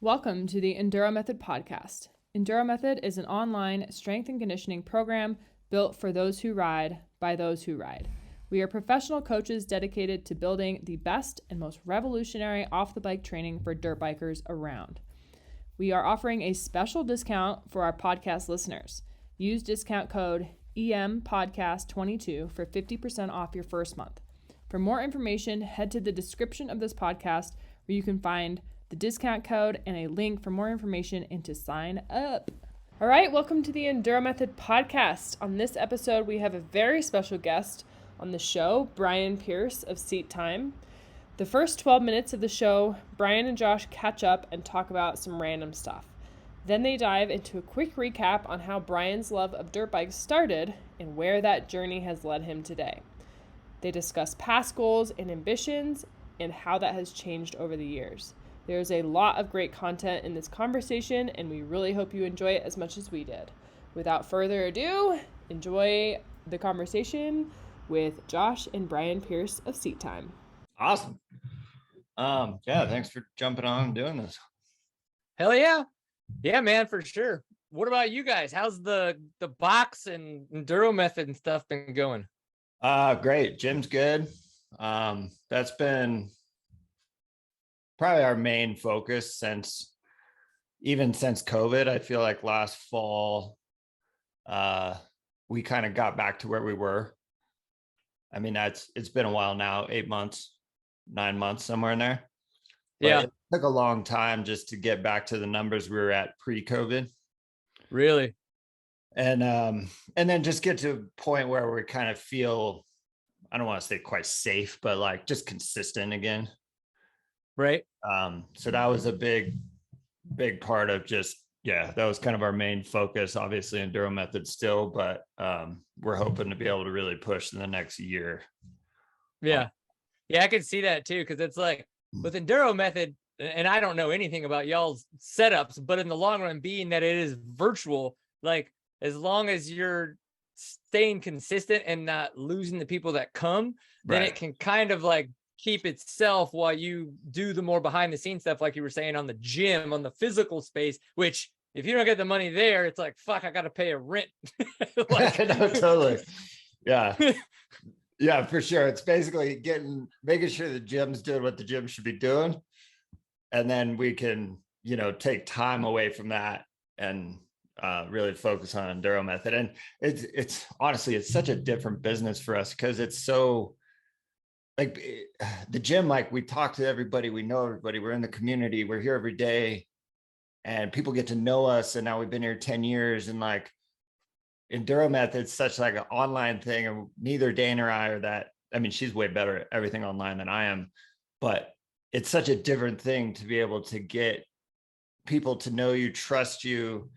Welcome to the Enduro Method Podcast. Enduro Method is an online strength and conditioning program built for those who ride by those who ride. We are professional coaches dedicated to building the best and most revolutionary off-the-bike training for dirt bikers around. We are offering a special discount for our podcast listeners. Use discount code EMPodcast22 for 50% off your first month. For more information, head to the description of this podcast where you can find the discount code and a link for more information and to sign up. All right, welcome to the Enduro Method Podcast. On this episode, we have a very special guest on the show, Brian Pierce of Seat Time. The first 12 minutes of the show, Brian and Josh catch up and talk about some random stuff. Then they dive into a quick recap on how Brian's love of dirt bikes started and where that journey has led him today. They discuss past goals and ambitions and how that has changed over the years. There's a lot of great content in this conversation, and we really hope you enjoy it as much as we did. Without further ado, enjoy the conversation with Josh and Brian Pierce of Seat Time. Awesome. Thanks for jumping on and doing this. Hell yeah. Yeah, man, for sure. What about you guys? How's the box and Enduro Method and stuff been going? Great. Gym's good. That's been probably our main focus since COVID. I feel like last fall, we kind of got back to where we were. I mean, it's been a while now, 8 months, 9 months, somewhere in there. But yeah. It took a long time just to get back to the numbers we were at pre-COVID. Really? And then just get to a point where we kind of feel, I don't want to say quite safe, but like just consistent again. Right. So that was a big part of that was kind of our main focus, obviously Enduro Method still, but we're hoping to be able to really push in the next year. Yeah. Yeah, I can see that too. Cause it's like with Enduro Method, and I don't know anything about y'all's setups, but in the long run, being that it is virtual, like as long as you're staying consistent and not losing the people that come, then Right. It can kind of like keep itself while you do the more behind the scenes stuff, like you were saying on the gym, on the physical space, which if you don't get the money there, it's like, fuck, I got to pay a rent. No, totally. Yeah. Yeah, for sure. It's basically making sure the gym's doing what the gym should be doing. And then we can, take time away from that and really focus on Enduro Method. And it's honestly, it's such a different business for us because it's so like the gym, like we talk to everybody, we know everybody, we're in the community, we're here every day and people get to know us. And now we've been here 10 years and like Enduro Method's such like an online thing. And neither Dana or I are that. I mean, she's way better at everything online than I am, but it's such a different thing to be able to get people to know you, trust you,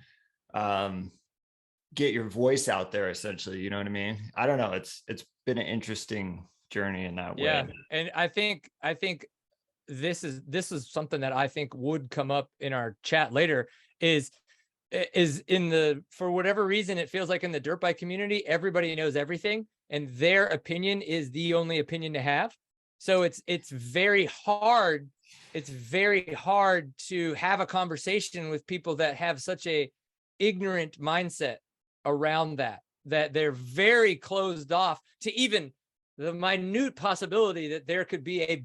get your voice out there essentially. You know what I mean? I don't know. It's been an interesting journey in that way. Yeah. And I think this is something that I think would come up in our chat later is for whatever reason, it feels like in the dirt bike community, everybody knows everything and their opinion is the only opinion to have. So it's very hard. It's very hard to have a conversation with people that have such a ignorant mindset around that they're very closed off to even the minute possibility that there could be a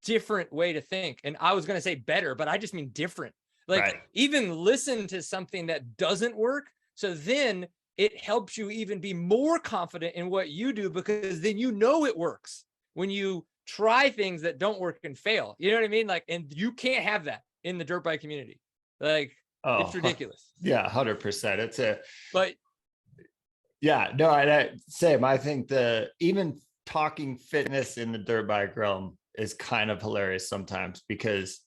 different way to think. And I was going to say better, but I just mean different. Like Right. Even listen to something that doesn't work. So then it helps you even be more confident in what you do because then it works when you try things that don't work and fail. You know what I mean? Like, and you can't have that in the dirt bike community. Like, it's ridiculous. Yeah, 100%. But yeah, no, same. I think even talking fitness in the dirt bike realm is kind of hilarious sometimes because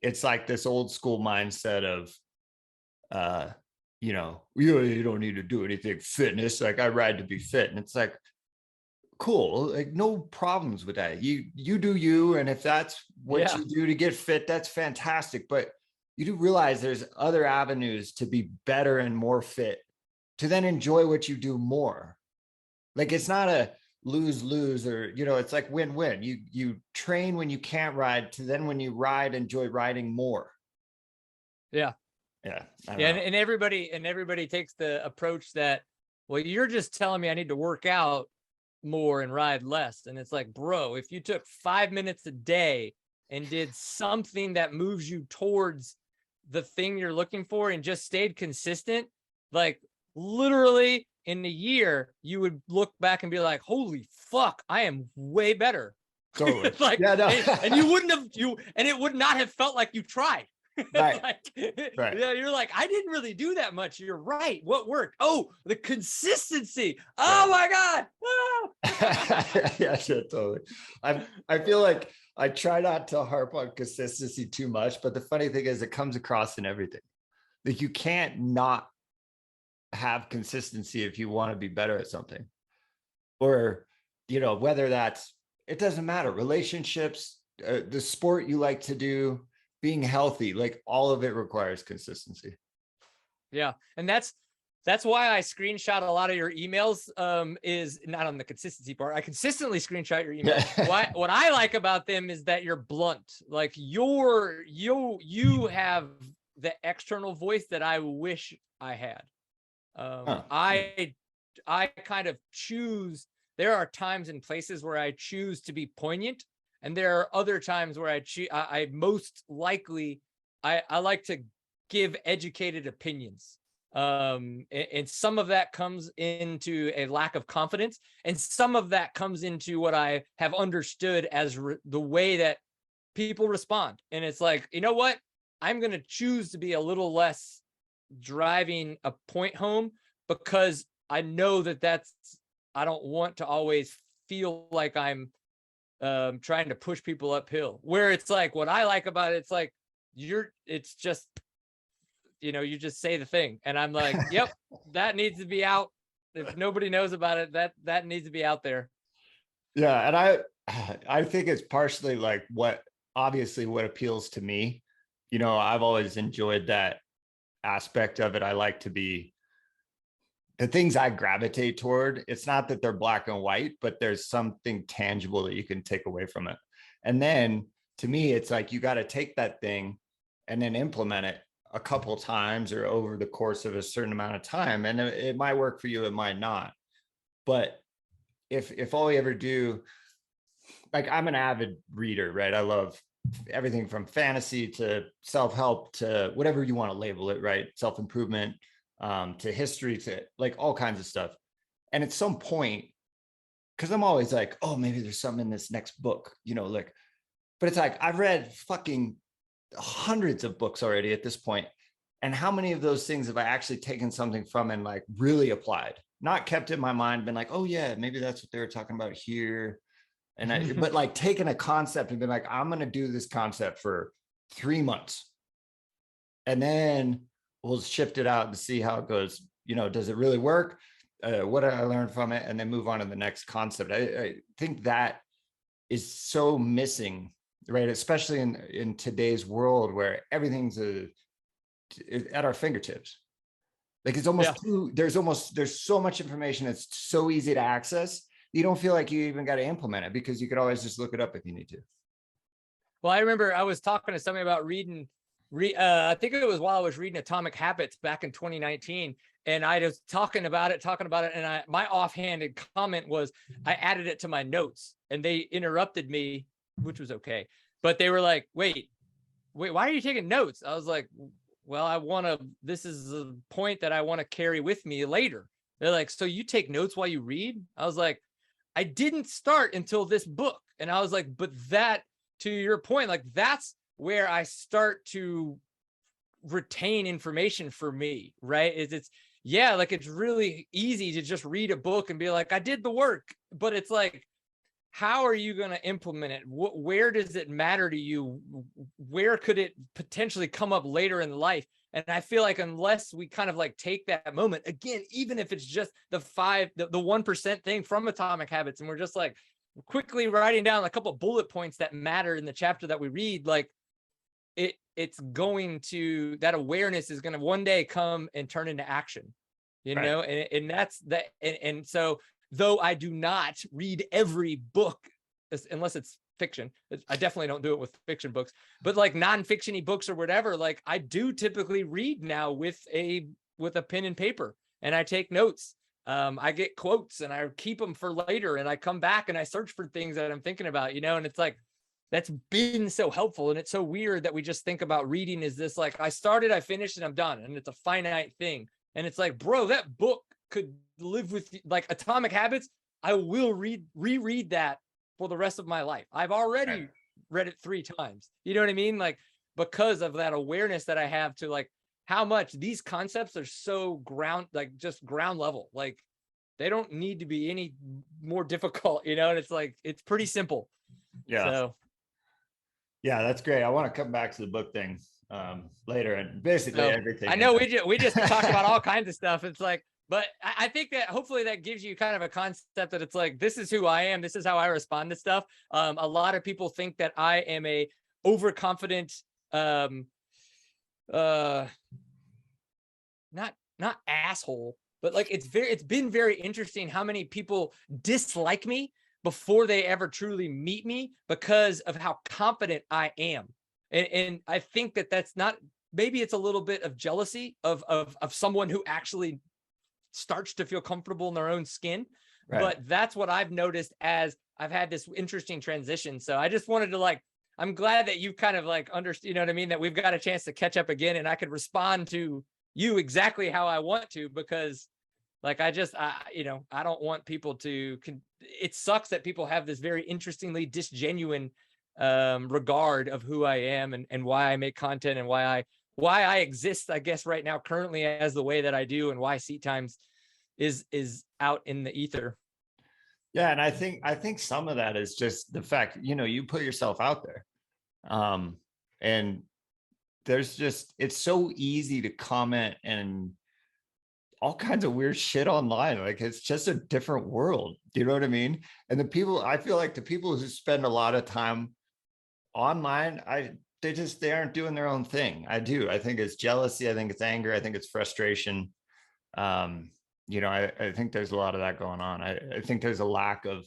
it's like this old school mindset of, you don't need to do anything fitness. Like I ride to be fit. And it's like, cool. Like no problems with that. You do you. And if that's what you do to get fit, that's fantastic. But you do realize there's other avenues to be better and more fit to then enjoy what you do more. Like it's not lose, or, you know, it's like win-win. You train when you can't ride to then when you ride, enjoy riding more. Yeah. Yeah. And everybody takes the approach that, well, you're just telling me I need to work out more and ride less. And it's like, bro, if you took 5 minutes a day and did something that moves you towards the thing you're looking for and just stayed consistent, like literally in a year, you would look back and be like, holy fuck, I am way better. Totally. Like, yeah, no. and you wouldn't have, and it would not have felt like you tried. Right. Right. Yeah, you're like, I didn't really do that much. You're right. What worked? Oh, the consistency. Oh my God. Yeah, totally. I feel like I try not to harp on consistency too much, but the funny thing is it comes across in everything. Like you can't not have consistency if you want to be better at something. Or, you know, whether that's, it doesn't matter, relationships, the sport you like to do, being healthy, like all of it requires consistency. Yeah. And that's why I screenshot a lot of your emails, is not on the consistency part. I consistently screenshot your emails. What I like about them is that you're blunt. Like you have the external voice that I wish I had. I kind of choose, there are times and places where I choose to be poignant. And there are other times where I most likely, I like to give educated opinions. And some of that comes into a lack of confidence. And some of that comes into what I have understood as the way that people respond. And it's like, you know what? I'm going to choose to be a little less driving a point home because I know that I don't want to always feel like I'm trying to push people uphill, where it's like, what I like about it, it's like, it's just, you know, you just say the thing. And I'm like, yep, that needs to be out. If nobody knows about it, that needs to be out there. Yeah. And I think it's partially like what appeals to me. You know, I've always enjoyed that aspect of it. I like to be, the things I gravitate toward, it's not that they're black and white, but there's something tangible that you can take away from it. And then to me, it's like, you got to take that thing and then implement it a couple times or over the course of a certain amount of time. And it might work for you, it might not. But if all we ever do, like, I'm an avid reader, right? I love everything from fantasy to self-help to whatever you want to label it, right? Self-improvement, to history, to like all kinds of stuff. And at some point, because I'm always like, oh, maybe there's something in this next book, you know, like, but it's like, I've read fucking hundreds of books already at this point. And how many of those things have I actually taken something from and like really applied, not kept in my mind, been like, oh yeah, maybe that's what they were talking about here. And but like taking a concept and been like, I'm going to do this concept for 3 months. And then we'll shift it out and see how it goes. You know, does it really work? What did I learn from it? And then move on to the next concept. I think that is so missing, right? Especially in today's world where everything's at our fingertips. Like it's almost there's so much information. It's so easy to access. You don't feel like you even got to implement it because you could always just look it up if you need to. Well, I remember I was talking to somebody about reading, I think it was while I was reading Atomic Habits back in 2019. And I was talking about it. And my offhanded comment was, I added it to my notes and they interrupted me, which was okay. But they were like, wait, why are you taking notes? I was like, well, this is a point that I want to carry with me later. They're like, so you take notes while you read? I was like, I didn't start until this book. And I was like, but that, to your point, like that's where I start to retain information for me, right? It's really easy to just read a book and be like, I did the work, but it's like, how are you going to implement it? Where does it matter to you? Where could it potentially come up later in life? And I feel like unless we kind of like take that moment again, even if it's just the 1% thing from Atomic Habits, and we're just like quickly writing down a couple of bullet points that matter in the chapter that we read, like it's going to, that awareness is going to one day come and turn into action, you know? And that's that. And so though I do not read every book unless it's fiction. I definitely don't do it with fiction books, but like non-fiction-y books or whatever, like I do typically read now with a pen and paper, and I take notes. I get quotes and I keep them for later, and I come back and I search for things that I'm thinking about, and it's like, that's been so helpful. And it's so weird that we just think about reading as this, like, I started, I finished, and I'm done. And it's a finite thing. And it's like, bro, that book could live with you. Like Atomic Habits, I will reread that for the rest of my life. I've already read it 3 times. You know what I mean? Like, because of that awareness that I have to like how much these concepts are so just ground level. Like they don't need to be any more difficult, and it's like, it's pretty simple. Yeah. So yeah, that's great. I want to come back to the book thing later, and basically everything. I know we just talk about all kinds of stuff. It's like, but I think that hopefully that gives you kind of a concept that it's like, this is who I am. This is how I respond to stuff. A lot of people think that I am a overconfident, not asshole, but like it's been very interesting how many people dislike me before they ever truly meet me because of how confident I am. And I think that that's not, maybe it's a little bit of jealousy of someone who actually starts to feel comfortable in their own skin. Right. But that's what I've noticed as I've had this interesting transition. So I just wanted to I'm glad that you kind of understand, you know what I mean? That we've got a chance to catch up again, and I could respond to you exactly how I want to, because I don't want people to, it sucks that people have this very interestingly disgenuine regard of who I am and why I make content and why I exist, I guess, right now, currently as the way that I do, and why Seat Times is out in the ether. Yeah. And I think some of that is just the fact, you put yourself out there. And there's it's so easy to comment and all kinds of weird shit online. Like it's just a different world. Do you know what I mean? And I feel like the people who spend a lot of time online, they aren't doing their own thing. I think it's jealousy. I think it's anger. I think it's frustration. I think there's a lot of that going on. I think there's a lack of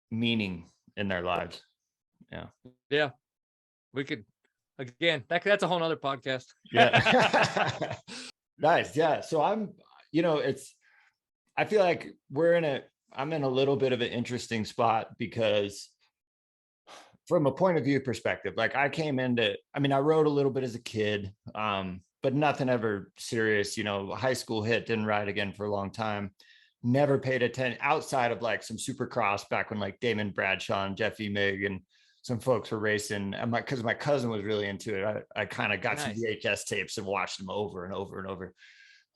meaning in their lives. Yeah. Yeah. We could, again, that's a whole nother podcast. Yeah. Nice. Yeah. So I feel like I'm in a little bit of an interesting spot, because from a point of view perspective, I wrote a little bit as a kid, but nothing ever serious, high school hit, didn't ride again for a long time. Never paid attention outside of some Supercross back when Damon Bradshaw and Jeff Emig and some folks were racing. And because my cousin was really into it, I kind of got some VHS tapes and watched them over and over and over.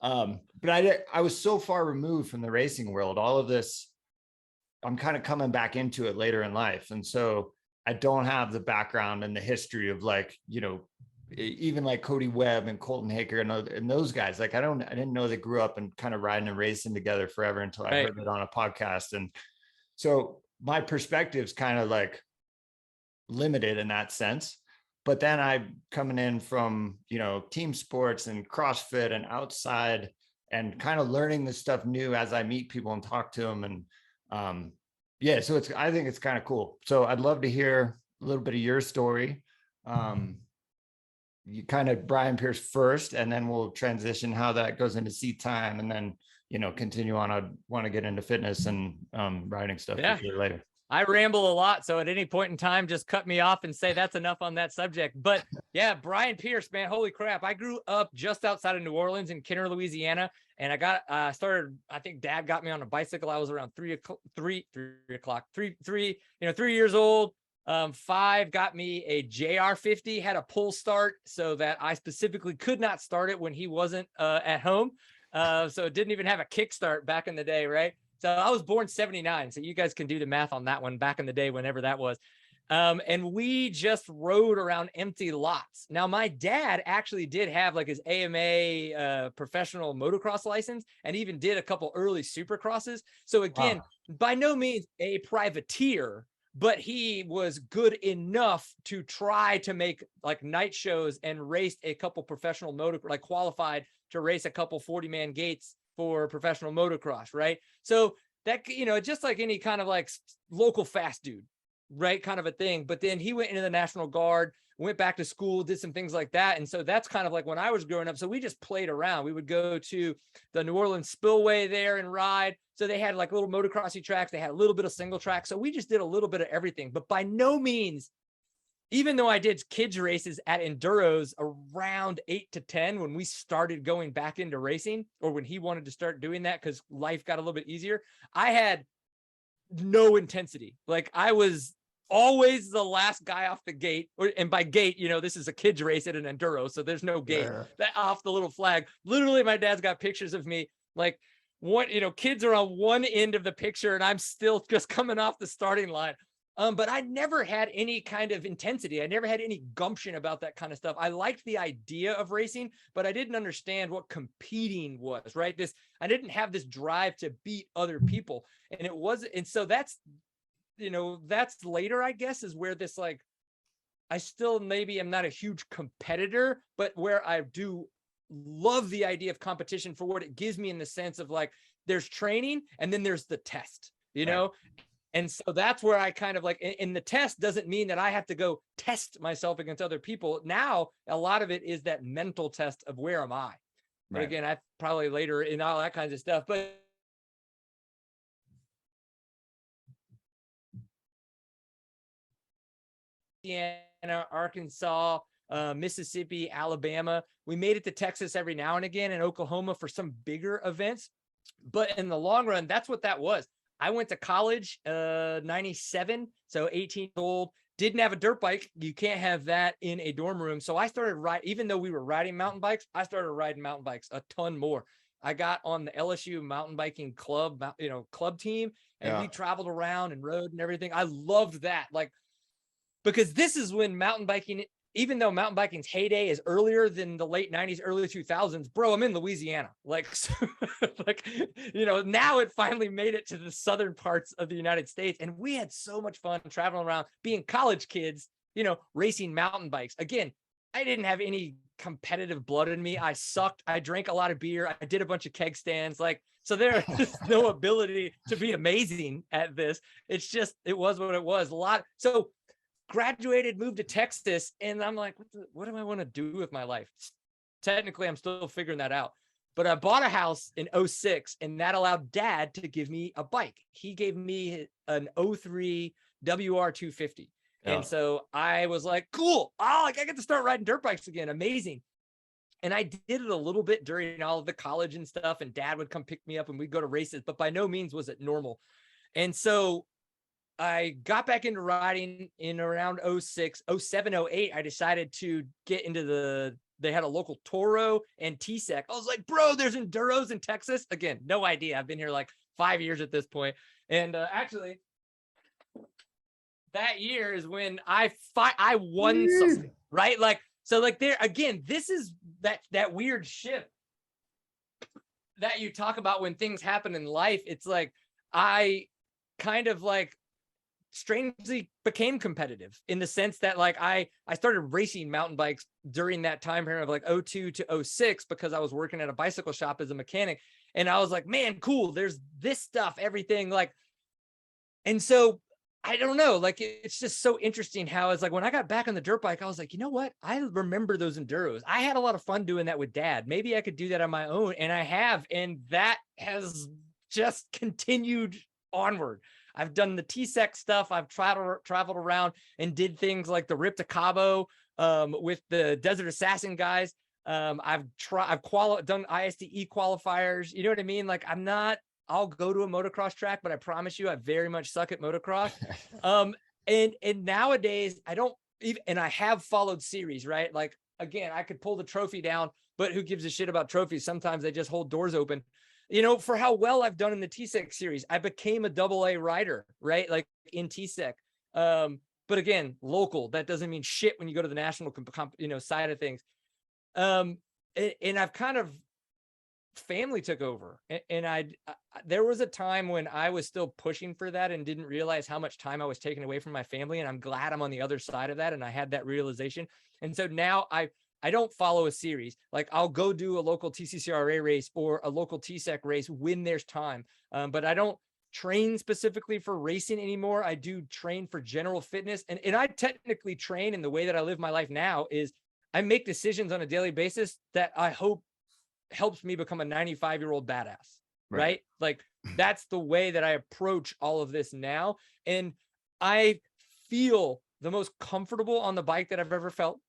But I was so far removed from the racing world. All of this, I'm kind of coming back into it later in life. And so I don't have the background and the history of even Cody Webb and Colton Haker and those guys. I didn't know they grew up and kind of riding and racing together forever until I heard it on a podcast. And so my perspective's kind of limited in that sense. But then I'm coming in from, team sports and CrossFit and outside, and kind of learning this stuff new as I meet people and talk to them. And so I think it's kind of cool. So I'd love to hear a little bit of your story. You kind of Brian Pierce first, and then we'll transition how that goes into Seat Time, and then, continue on. I want to get into fitness and riding stuff later. I ramble a lot, so at any point in time, just cut me off and say that's enough on that subject. But yeah, Brian Pierce, man, holy crap. I grew up just outside of New Orleans in Kenner, Louisiana. And I got started, I think Dad got me on a bicycle. I was around 3 years old. 5 got me a JR50, had a pull start so that I specifically could not start it when he wasn't at home. So it didn't even have a kickstart back in the day, right? So I was born 79. So you guys can do the math on that one back in the day, whenever that was. And we just rode around empty lots. Now, my dad actually did have his AMA professional motocross license, and even did a couple early supercrosses. So again, by no means a privateer, but he was good enough to try to make night shows and raced a couple professional qualified to race a couple 40-man gates for professional motocross, right? So that, you know, just like any kind of like local fast dude, right? Kind of a thing. But then he went into the National Guard, went back to school, did some things like that. And so that's kind of like when I was growing up. So we just played around. We would go to the New Orleans Spillway there and ride. So they had like little motocrossy tracks. They had a little bit of single track. So we just did a little bit of everything, but by no means, even though I did kids races at Enduros around 8 to 10, when we started going back into racing, or when he wanted to start doing that, because life got a little bit easier, I had no intensity. Like I was always the last guy off the gate, and by gate, you know, this is a kids race at an Enduro, so there's no gate. That off the little flag. Literally, my dad's got pictures of me, like one, you know, kids are on one end of the picture, and I'm still just coming off the starting line. But I never had any kind of intensity. I never had any gumption about that kind of stuff. I liked the idea of racing, but I didn't understand what competing was, right? I didn't have this drive to beat other people. And it wasn't, and so that's, you know, that's later, I guess, is where this, like, I still maybe am not a huge competitor, but where I do love the idea of competition for what it gives me, in the sense of like, there's training and then there's the test, you know? And so that's where I kind of like, and the test doesn't mean that I have to go test myself against other people. Now, a lot of it is that mental test of where am I? But again, I probably later in all that kinds of stuff, but Indiana, Arkansas, Mississippi, Alabama. We made it to Texas every now and again, and Oklahoma for some bigger events. But in the long run, that's what that was. I went to college, 97, so 18 years old, didn't have a dirt bike. You can't have that in a dorm room. So I started riding, even though we were riding mountain bikes, I started riding mountain bikes a ton more. I got on the LSU mountain biking club, you know, club team, and we traveled around and rode and everything. I loved that. Like, because this is when mountain biking, even though mountain biking's heyday is earlier than the late 90s, early 2000s, bro, I'm in Louisiana. Like, so, like, you know, now it finally made it to the southern parts of the United States. And we had so much fun traveling around, being college kids, you know, racing mountain bikes. Again, I didn't have any competitive blood in me. I sucked. I drank a lot of beer. I did a bunch of keg stands. Like, so there is no ability to be amazing at this. It's just, it was what it was. So graduated, moved to Texas, and I'm like, what do I want to do with my life? Technically, I'm still figuring that out. But I bought a house in 06, and that allowed Dad to give me a bike. He gave me an 03 WR250. And so I was like, cool. Oh, like I get to start riding dirt bikes again. Amazing. And I did it a little bit during all of the college and stuff, and Dad would come pick me up and we'd go to races, but by no means was it normal. And so I got back into riding in around 06, 07, 08. I decided to get into they had a local Toro and T-Sec. I was like, bro, there's Enduros in Texas. Again, no idea. I've been here like 5 years at this point. And actually, that year is when I won something, right? Like, so like there, again, this is that weird shift that you talk about when things happen in life. It's like, I kind of like strangely became competitive in the sense that like I started racing mountain bikes during that time period of like 02 to 06 because I was working at a bicycle shop as a mechanic. And I was like, man, cool. There's this stuff, everything like, and so I don't know, like it's just so interesting how it's like when I got back on the dirt bike, I was like, you know what? I remember those Enduros. I had a lot of fun doing that with Dad. Maybe I could do that on my own. And I have, and that has just continued onward. I've done the T-Sec stuff. I've traveled around and did things like the Rip to Cabo with the Desert Assassin guys. I've done ISDE qualifiers. You know what I mean? Like I'll go to a motocross track, but I promise you, I very much suck at motocross. And nowadays I don't even, and I have followed series, right? Like, again, I could pull the trophy down, but who gives a shit about trophies? Sometimes they just hold doors open. You know, for how well I've done in the T-Sec series, I became a AA rider, right? Like in T-Sec. But again, local, that doesn't mean shit when you go to the national, side of things. And I've kind of, family took over. And there was a time when I was still pushing for that and didn't realize how much time I was taking away from my family. And I'm glad I'm on the other side of that. And I had that realization. And so now I don't follow a series. Like I'll go do a local TCCRA race or a local TSEC race when there's time. But I don't train specifically for racing anymore. I do train for general fitness. And I technically train, in the way that I live my life now is I make decisions on a daily basis that I hope helps me become a 95-year-old badass, right? Like that's the way that I approach all of this now. And I feel the most comfortable on the bike that I've ever felt.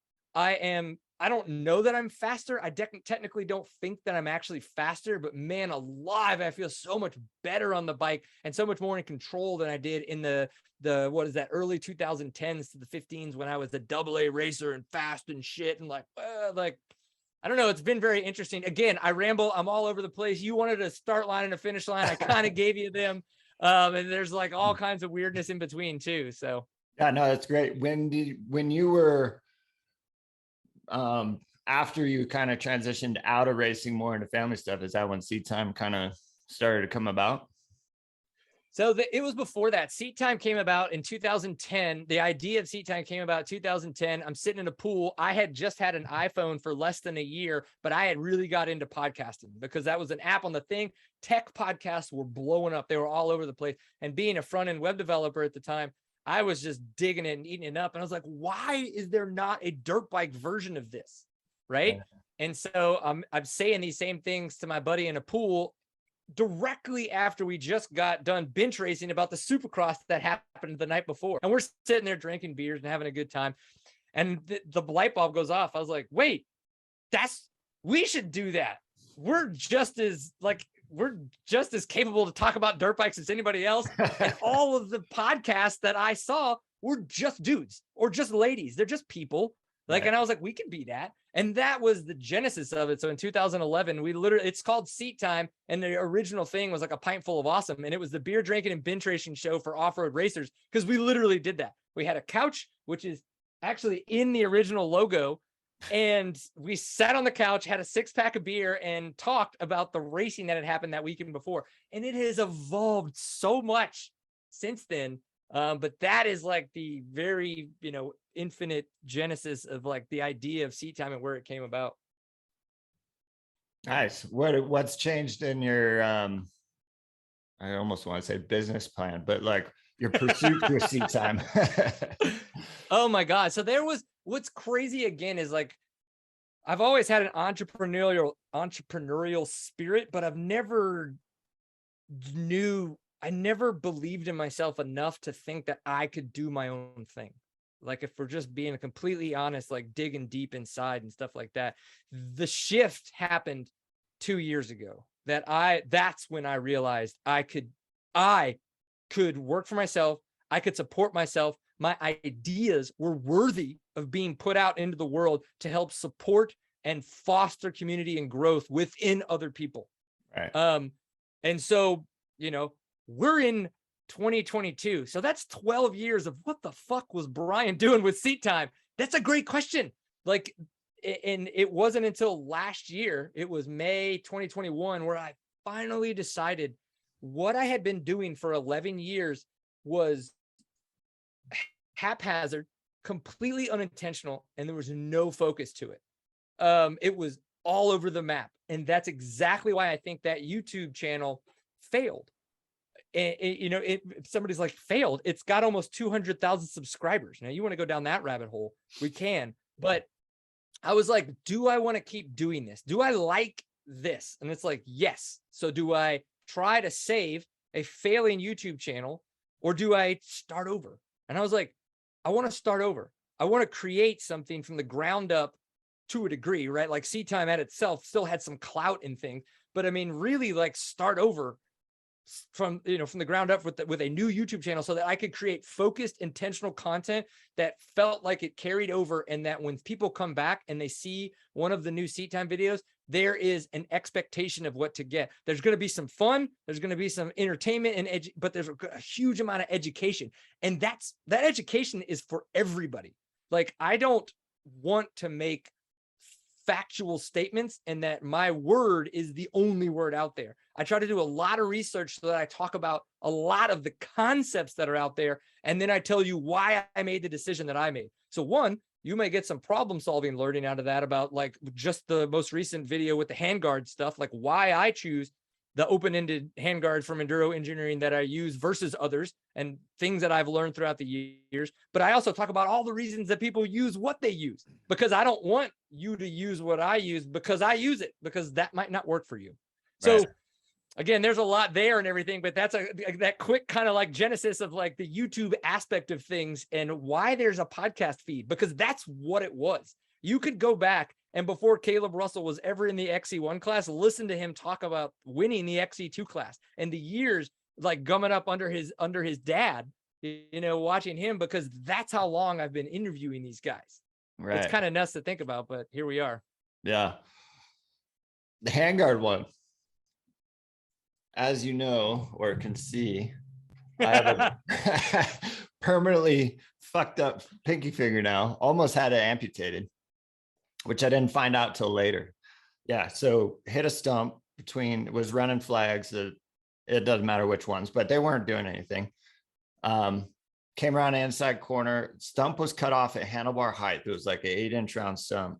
I don't know that I'm faster. I technically don't think that I'm actually faster, but man alive, I feel so much better on the bike and so much more in control than I did in the what is that, early 2010s to the 15s, when I was the AA racer and fast and shit. And like, I don't know. It's been very interesting. Again, I ramble. I'm all over the place. You wanted a start line and a finish line. I kind of gave you them. And there's like all kinds of weirdness in between too. So yeah, no, that's great. When you were, after you kind of transitioned out of racing more into family stuff, is that when Seat Time kind of started to come about? So it was before that. Seat Time came about in 2010. The idea of Seat Time came about in 2010. I'm sitting in a pool. I had just had an iPhone for less than a year, but I had really got into podcasting because that was an app on the thing. Tech podcasts were blowing up. They were all over the place. And being a front-end web developer at the time, I was just digging it and eating it up. And I was like, why is there not a dirt bike version of this? Right. Yeah. And so I'm saying these same things to my buddy in a pool directly after we just got done bench racing about the Supercross that happened the night before. And we're sitting there drinking beers and having a good time. And the light bulb goes off. I was like, wait, we should do that. We're just as capable to talk about dirt bikes as anybody else. And all of the podcasts that I saw were just dudes or just ladies. They're just people. Like, right. And I was like, we can be that. And that was the genesis of it. So in 2011, it's called Seat Time. And the original thing was like a pint full of awesome. And it was the beer drinking and bench racing show for off-road racers. Cause we literally did that. We had a couch, which is actually in the original logo. And we sat on the couch, had a 6-pack of beer and talked about the racing that had happened that weekend before. And it has evolved so much since then. But that is like the very, infinite genesis of like the idea of Seat Time and where it came about. Nice. What's changed in your, I almost want to say business plan, but like your pursuit for Seat Time? Oh my God. So what's crazy again is like, I've always had an entrepreneurial spirit, but I never believed in myself enough to think that I could do my own thing. Like if we're just being completely honest, like digging deep inside and stuff like that, the shift happened 2 years ago that's when I realized I could work for myself. I could support myself. My ideas were worthy of being put out into the world to help support and foster community and growth within other people. Right. And so, we're in 2022. So that's 12 years of what the fuck was Brian doing with Seat Time? That's a great question. Like, and it wasn't until last year, it was May 2021, where I finally decided what I had been doing for 11 years was haphazard, completely unintentional, and there was no focus to it. It was all over the map. And that's exactly why I think that YouTube channel failed. If somebody's like failed, it's got almost 200,000 subscribers. Now you want to go down that rabbit hole, we can, but I was like, do I want to keep doing this? Do I like this? And it's like, yes. So do I try to save a failing YouTube channel or do I start over? And I was like, I want to start over. I want to create something from the ground up to a degree, right? Like Seat Time at itself still had some clout in things, but I mean, really like start over from the ground up with a new YouTube channel so that I could create focused, intentional content that felt like it carried over. And that when people come back and they see one of the new Seat Time videos, there is an expectation of what to get. There's going to be some fun. There's going to be some entertainment and but there's a huge amount of education. And that education is for everybody. Like, I don't want to make factual statements and that my word is the only word out there. I try to do a lot of research so that I talk about a lot of the concepts that are out there. And then I tell you why I made the decision that I made. So one, you may get some problem solving learning out of that about like just the most recent video with the handguard stuff, like why I choose the open-ended handguards from Enduro Engineering that I use versus others and things that I've learned throughout the years. But I also talk about all the reasons that people use what they use, because I don't want you to use what I use because I use it, because that might not work for you. So again, there's a lot there and everything, but that's that quick kind of like genesis of like the YouTube aspect of things and why there's a podcast feed, because that's what it was. You could go back and before Caleb Russell was ever in the XC1 class, listen to him talk about winning the XC2 class and the years like gumming up under his dad, you know, watching him, because that's how long I've been interviewing these guys. Right. It's kind of nuts to think about, but here we are. Yeah. The handguard one, as you know, or can see, I have a permanently fucked up pinky finger now, almost had it amputated, which I didn't find out till later. Yeah. So hit a stump was running flags. It doesn't matter which ones, but they weren't doing anything. Came around the inside corner, stump was cut off at handlebar height. It was like an 8-inch round stump.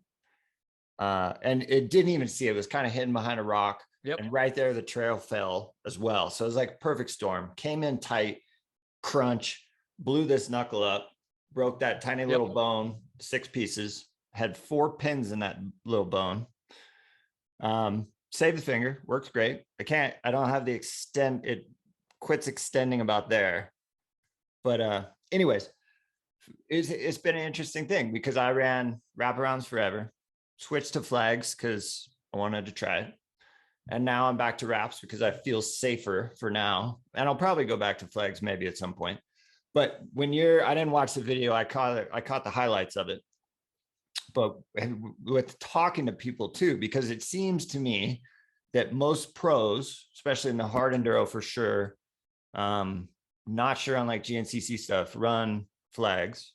And it didn't even see it. It was kind of hidden behind a rock. Yep. And right there, the trail fell as well. So it was like a perfect storm. Came in tight, crunch, blew this knuckle up, broke that tiny little bone, 6 pieces, had 4 pins in that little bone. Saved the finger, works great. I don't have the extent, it quits extending about there. But anyways, it's been an interesting thing because I ran wraparounds forever, switched to flags because I wanted to try it. And now I'm back to wraps because I feel safer for now. And I'll probably go back to flags maybe at some point. But I didn't watch the video. I caught the highlights of it. But with talking to people too, because it seems to me that most pros, especially in the hard enduro for sure, not sure on like GNCC stuff, run flags.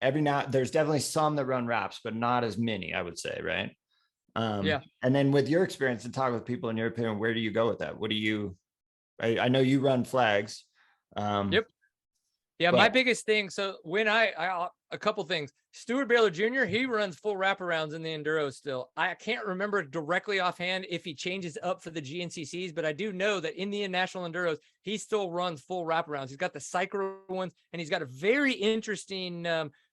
There's definitely some that run wraps, but not as many, I would say, right? Yeah. And then with your experience and talk with people, in your opinion, where do you go with that? I know you run flags. Yep. Yeah. My biggest thing. So when a couple things, Stuart Baylor Jr., he runs full wraparounds in the Enduro still. I can't remember directly offhand if he changes up for the GNCCs, but I do know that in the International Enduros, he still runs full wraparounds. He's got the Cycler ones, and he's got a very interesting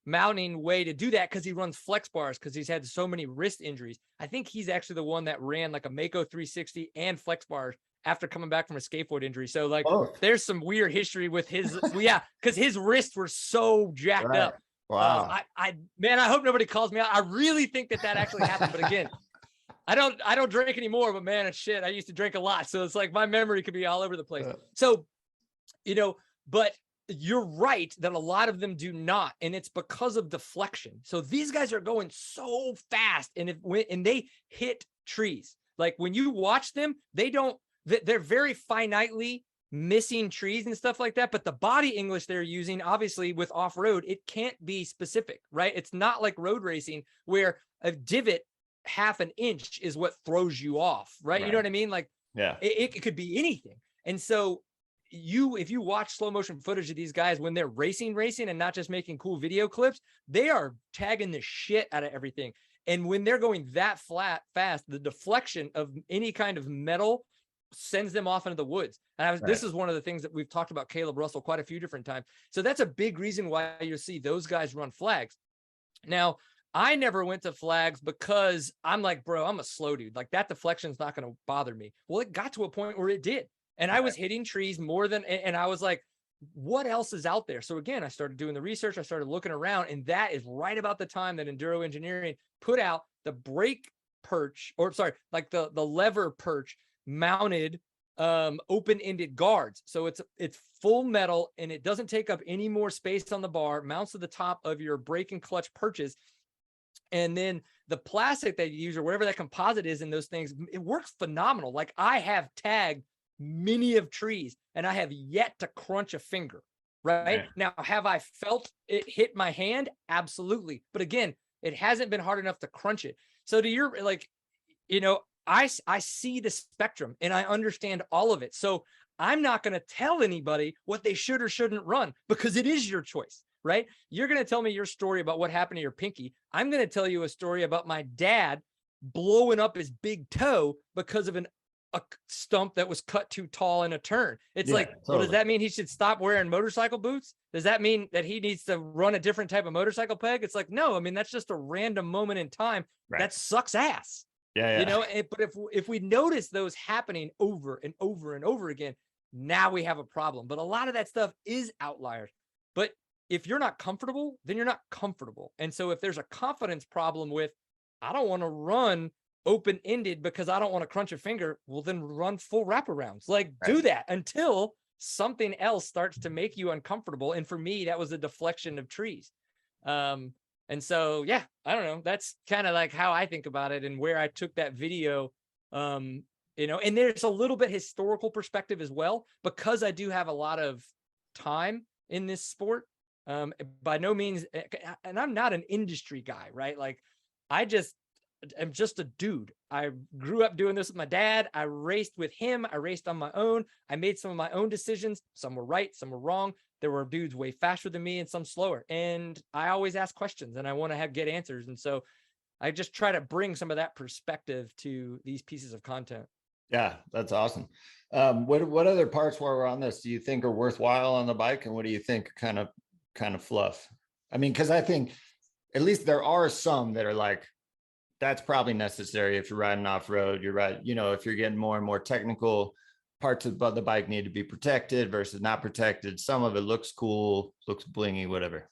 mounting way to do that because he runs flex bars because he's had so many wrist injuries. I think he's actually the one that ran like a Mako 360 and flex bars after coming back from a scaphoid injury. So like there's some weird history with his, because his wrists were so jacked up. Wow. I hope nobody calls me out. I really think that actually happened. But again, I don't drink anymore, but man, it's shit. I used to drink a lot. So it's like my memory could be all over the place. So, but you're right that a lot of them do not. And it's because of deflection. So these guys are going so fast. And and they hit trees, like when you watch them, they're very finitely missing trees and stuff like that. But the body English they're using, obviously with off-road, it can't be specific, right? It's not like road racing where a divot half an inch is what throws you off, right? You know what I mean? Like, yeah, it could be anything. And so if you watch slow motion footage of these guys when they're racing and not just making cool video clips, they are tagging the shit out of everything. And when they're going that fast, the deflection of any kind of metal sends them off into the woods. And this is one of the things that we've talked about Caleb Russell quite a few different times. So that's a big reason why you see those guys run flags. Now, I never went to flags because I'm like, bro, I'm a slow dude. Like that deflection is not going to bother me. Well, it got to a point where it did. And I was hitting trees more than, and I was like, what else is out there? So again, I started doing the research. I started looking around, and that is right about the time that Enduro Engineering put out the brake perch, like the lever perch mounted open-ended guards. So it's full metal and it doesn't take up any more space on the bar, mounts to the top of your brake and clutch perches. And then the plastic that you use or whatever that composite is in those things, it works phenomenal. Like I have tagged many of trees and I have yet to crunch a finger, right? Now, have I felt it hit my hand? Absolutely. But again, it hasn't been hard enough to crunch it. So to your, like, I see the spectrum and I understand all of it. So I'm not going to tell anybody what they should or shouldn't run because it is your choice. right? You're going to tell me your story about what happened to your pinky. I'm going to tell you a story about my dad blowing up his big toe because of a stump that was cut too tall in a turn. It's like, totally. well, does that mean he should stop wearing motorcycle boots? Does that mean that he needs to run a different type of motorcycle peg? It's like, no, I mean, that's just a random moment in time. Right. That sucks ass. Yeah. You know, but if we notice those happening over and over and over again, now we have a problem. But a lot of that stuff is outliers. But if you're not comfortable, then you're not comfortable. And so if there's a confidence problem with, I don't want to run open-ended because I don't want to crunch a finger, well, then run full wraparounds. Like, do that until something else starts to make you uncomfortable. And for me, that was a deflection of trees. And so, yeah, I don't know. That's kind of like how I think about it and where I took that video. You know, and there's a little bit historical perspective as well, because I do have a lot of time in this sport. By no means, and I'm not an industry guy, right? Like, I'm just a dude. I grew up doing this with my dad. I raced with him. I raced on my own. I made some of my own decisions. Some were right, some were wrong. There were dudes way faster than me and some slower. And I always ask questions and I want to get answers. And so I just try to bring some of that perspective to these pieces of content. Yeah, that's awesome. What other parts while we're on this do you think are worthwhile on the bike, and what do you think kind of fluff? I mean, because I think at least there are some that are like, that's probably necessary if you're riding off road. You're right. You know, if you're getting more and more technical, parts of the bike need to be protected versus not protected. Some of it looks cool, looks blingy, whatever.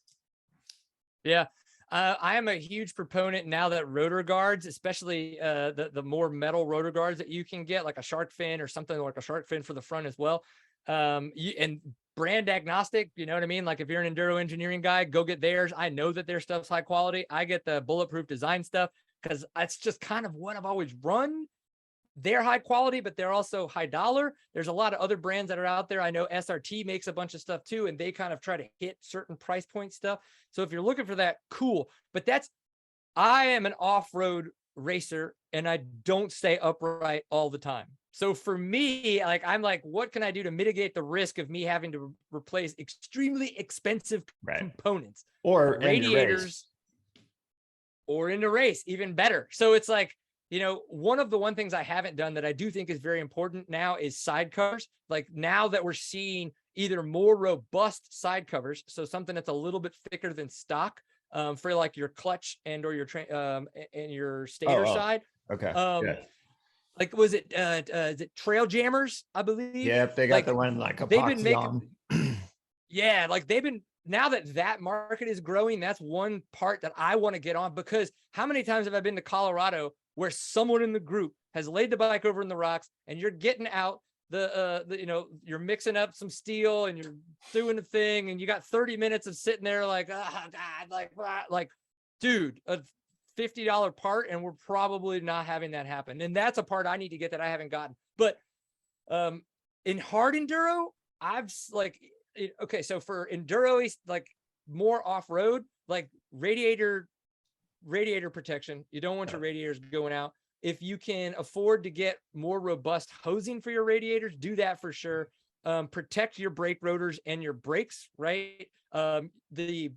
Yeah. I am a huge proponent now that rotor guards, especially the more metal rotor guards that you can get, like a shark fin or something like a shark fin for the front as well. And brand agnostic, you know what I mean? Like if you're an enduro engineering guy, go get theirs. I know that their stuff's high quality. I get the bulletproof design stuff because that's just kind of what I've always run. They're high quality, but they're also high dollar. There's a lot of other brands that are out there. I know SRT makes a bunch of stuff too, and they kind of try to hit certain price point stuff. So if you're looking for that, cool. But I am an off-road racer and I don't stay upright all the time. So for me, like, I'm like, what can I do to mitigate the risk of me having to replace extremely expensive components or radiators or in the race, even better. So it's like, you know, one of the things I haven't done that I do think is very important now is side covers. Like now that we're seeing either more robust side covers, so something that's a little bit thicker than stock for like your clutch and or your and your stator side. Okay. Like was it is it Trail Jammers, I believe? Yeah, they got like, the one like epoxy they've been making on. Yeah, like they've been, now that market is growing, that's one part that I want to get on, because how many times have I been to Colorado where someone in the group has laid the bike over in the rocks and you're getting out the you know, you're mixing up some steel and you're doing the thing and you got 30 minutes of sitting there like, like, dude, a $50 part, and we're probably not having that happen. And that's a part I need to get that I haven't gotten. But in hard enduro, I've like, okay, so for enduro, like more off-road, like radiator protection, you don't want your radiators going out. If you can afford to get more robust hosing for your radiators, do that for sure. Protect your brake rotors and your brakes, right? The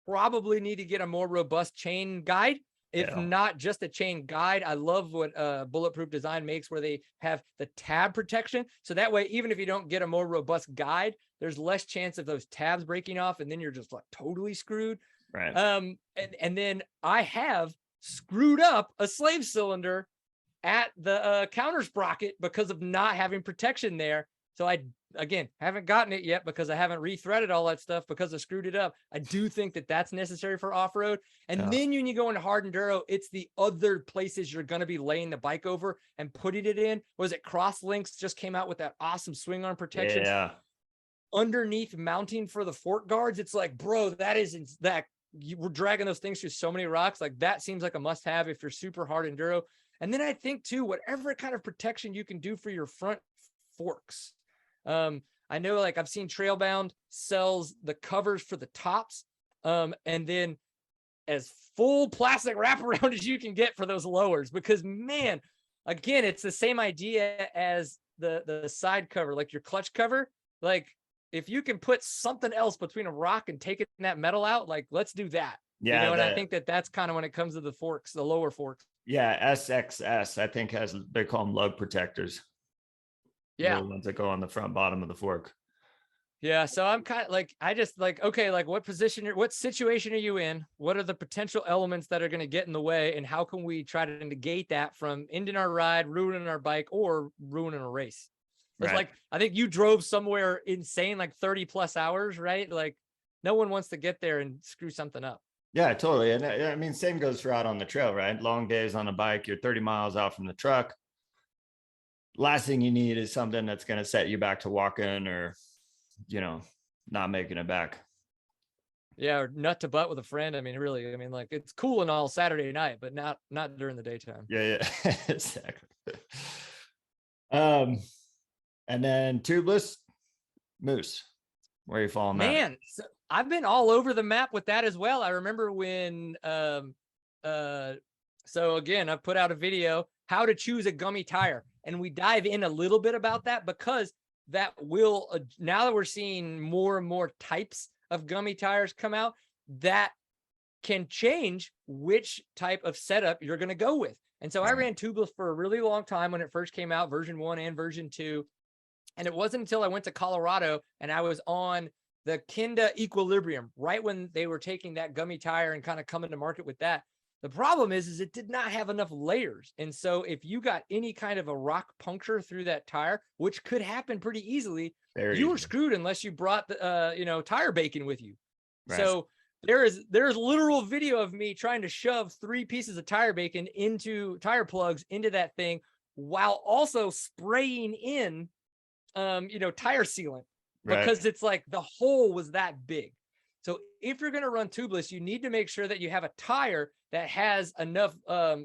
probably need to get a more robust chain guide. If not just a chain guide, I love what Bulletproof Design makes, where they have the tab protection. So that way, even if you don't get a more robust guide, there's less chance of those tabs breaking off, and then you're just like totally screwed. Right. And then I have screwed up a slave cylinder at the counter sprocket because of not having protection there. So I, again, haven't gotten it yet because I haven't rethreaded all that stuff because I screwed it up. I do think that that's necessary for off-road. And then when you go into hard enduro, it's the other places you're going to be laying the bike over and putting it in. Was it Crosslinks just came out with that awesome swing arm protection? Yeah. Underneath mounting for the fork guards. It's like, bro, we're dragging those things through so many rocks. Like that seems like a must have if you're super hard enduro. And then I think too, whatever kind of protection you can do for your front forks. I know, like I've seen Trailbound sells the covers for the tops, and then as full plastic wraparound as you can get for those lowers, because man, again, it's the same idea as the side cover, like your clutch cover. Like if you can put something else between a rock and taking that metal out, like let's do that. Yeah. You know, and I think that's kind of when it comes to the forks, the lower forks. Yeah. SXS, I think they call them lug protectors. Yeah. The ones that go on the front bottom of the fork. Yeah. So I'm kind of like, I just like, okay, like what situation are you in? What are the potential elements that are going to get in the way? And how can we try to negate that from ending our ride, ruining our bike, or ruining a race? It's like, I think you drove somewhere insane, like 30 plus hours, right? Like no one wants to get there and screw something up. Yeah, totally. And I mean, same goes for out on the trail, right? Long days on a bike, you're 30 miles out from the truck. Last thing you need is something that's going to set you back to walking or, you know, not making it back. Yeah, or nut to butt with a friend. I mean, really, I mean, like it's cool and all Saturday night, but not during the daytime. Yeah, exactly. And then tubeless moose. Where are you falling, man? So I've been all over the map with that as well. I remember when so again, I put out a video how to choose a gummy tire, and we dive in a little bit about that because that will now that we're seeing more and more types of gummy tires come out, that can change which type of setup you're going to go with. And so I ran tubeless for a really long time when it first came out, version 1 and version 2. And it wasn't until I went to Colorado and I was on the Kenda Equilibrium, right when they were taking that gummy tire and kind of coming to market with that. The problem is it did not have enough layers. And so if you got any kind of a rock puncture through that tire, which could happen pretty easily, you were screwed unless you brought the, tire bacon with you. Right. So there's literal video of me trying to shove 3 pieces of tire bacon into tire plugs into that thing while also spraying in, tire sealant, because it's like the hole was that big. So if you're going to run tubeless, you need to make sure that you have a tire that has enough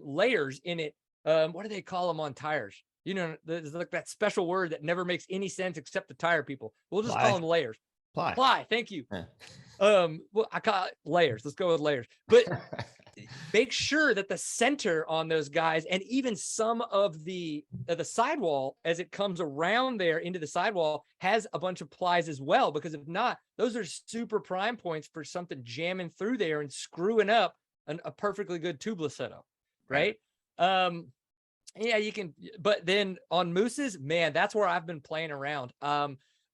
layers in it. What do they call them on tires? You know, there's like that special word that never makes any sense except the tire people. We'll just call them layers. Ply. Thank you. Well, I call it layers. Let's go with layers. But make sure that the center on those guys and even some of the sidewall as it comes around there into the sidewall has a bunch of plies as well, because if not, those are super prime points for something jamming through there and screwing up a perfectly good tubeless setup, right? Yeah, you can. But then on mooses, man, that's where I've been playing around.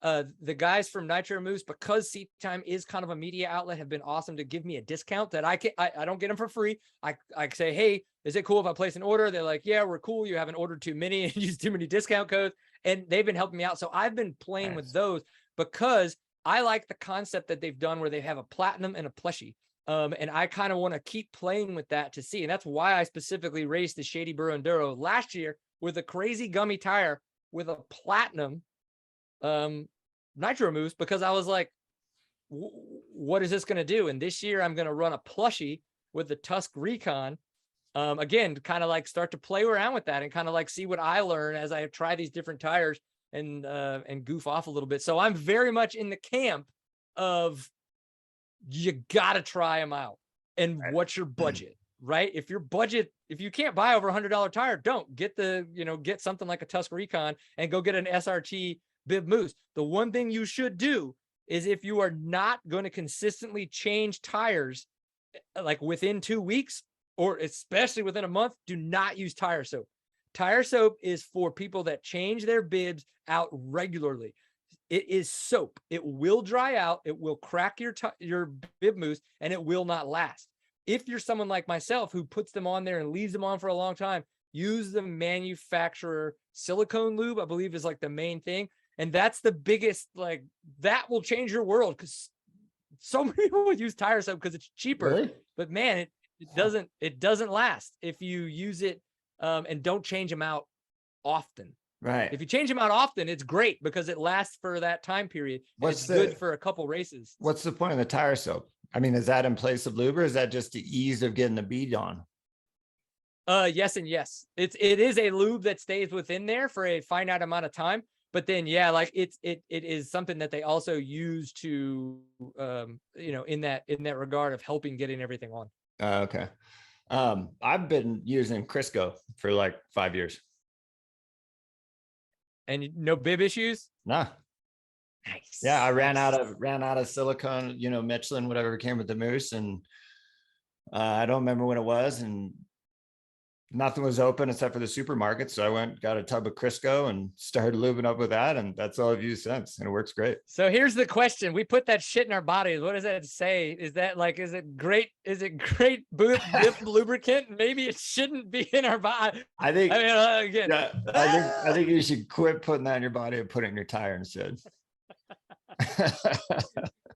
The guys from Nitro Moose, because Seat Time is kind of a media outlet, have been awesome to give me a discount that I don't get them for free. I say, hey, is it cool if I place an order? They're like, yeah, we're cool. You haven't ordered too many and used too many discount codes. And they've been helping me out. So I've been playing with those because I like the concept that they've done where they have a platinum and a plushie. And I kind of want to keep playing with that to see. And that's why I specifically raced the Shady Burro Enduro last year with a crazy gummy tire with a platinum Nitro Moose, because I was like, what is this going to do? And this year I'm going to run a plushie with the Tusk Recon. Again, kind of like start to play around with that and kind of like see what I learn as I try these different tires and goof off a little bit. So I'm very much in the camp of you got to try them out. And what's your budget, right? If you can't buy over $100 tire, don't get get something like a Tusk Recon and go get an SRT bib moose. The one thing you should do is, if you are not going to consistently change tires like within 2 weeks or especially within a month, do not use tire soap. Tire soap is for people that change their bibs out regularly. It is soap. It will dry out. It will crack your bib moose, and it will not last. If you're someone like myself who puts them on there and leaves them on for a long time, use the manufacturer silicone lube, I believe is like the main thing. And that's the biggest, like, that will change your world, because so many people use tire soap because it's cheaper. Really? But man, it doesn't last if you use it and don't change them out often. Right. If you change them out often, it's great because it lasts for that time period. It's good for a couple races. What's the point of the tire soap? I mean, is that in place of lube, or is that just the ease of getting the bead on? Yes and yes. It is a lube that stays within there for a finite amount of time. But then, yeah, like it is something that they also use to, in that regard of helping getting everything on. Okay. I've been using Crisco for like 5 years. And no bib issues? Nah. Nice. Yeah, I ran out of silicone, Michelin, whatever came with the Moose, and I don't remember when it was, and nothing was open except for the supermarket. So I got a tub of Crisco and started lubing up with that, and that's all I've used since, and it works great. So here's the question: we put that shit in our bodies. What does that say? Is that like, is it great bip lubricant? Maybe it shouldn't be in our body. I think. I mean, again, Yeah, I think you should quit putting that in your body and put it in your tire instead.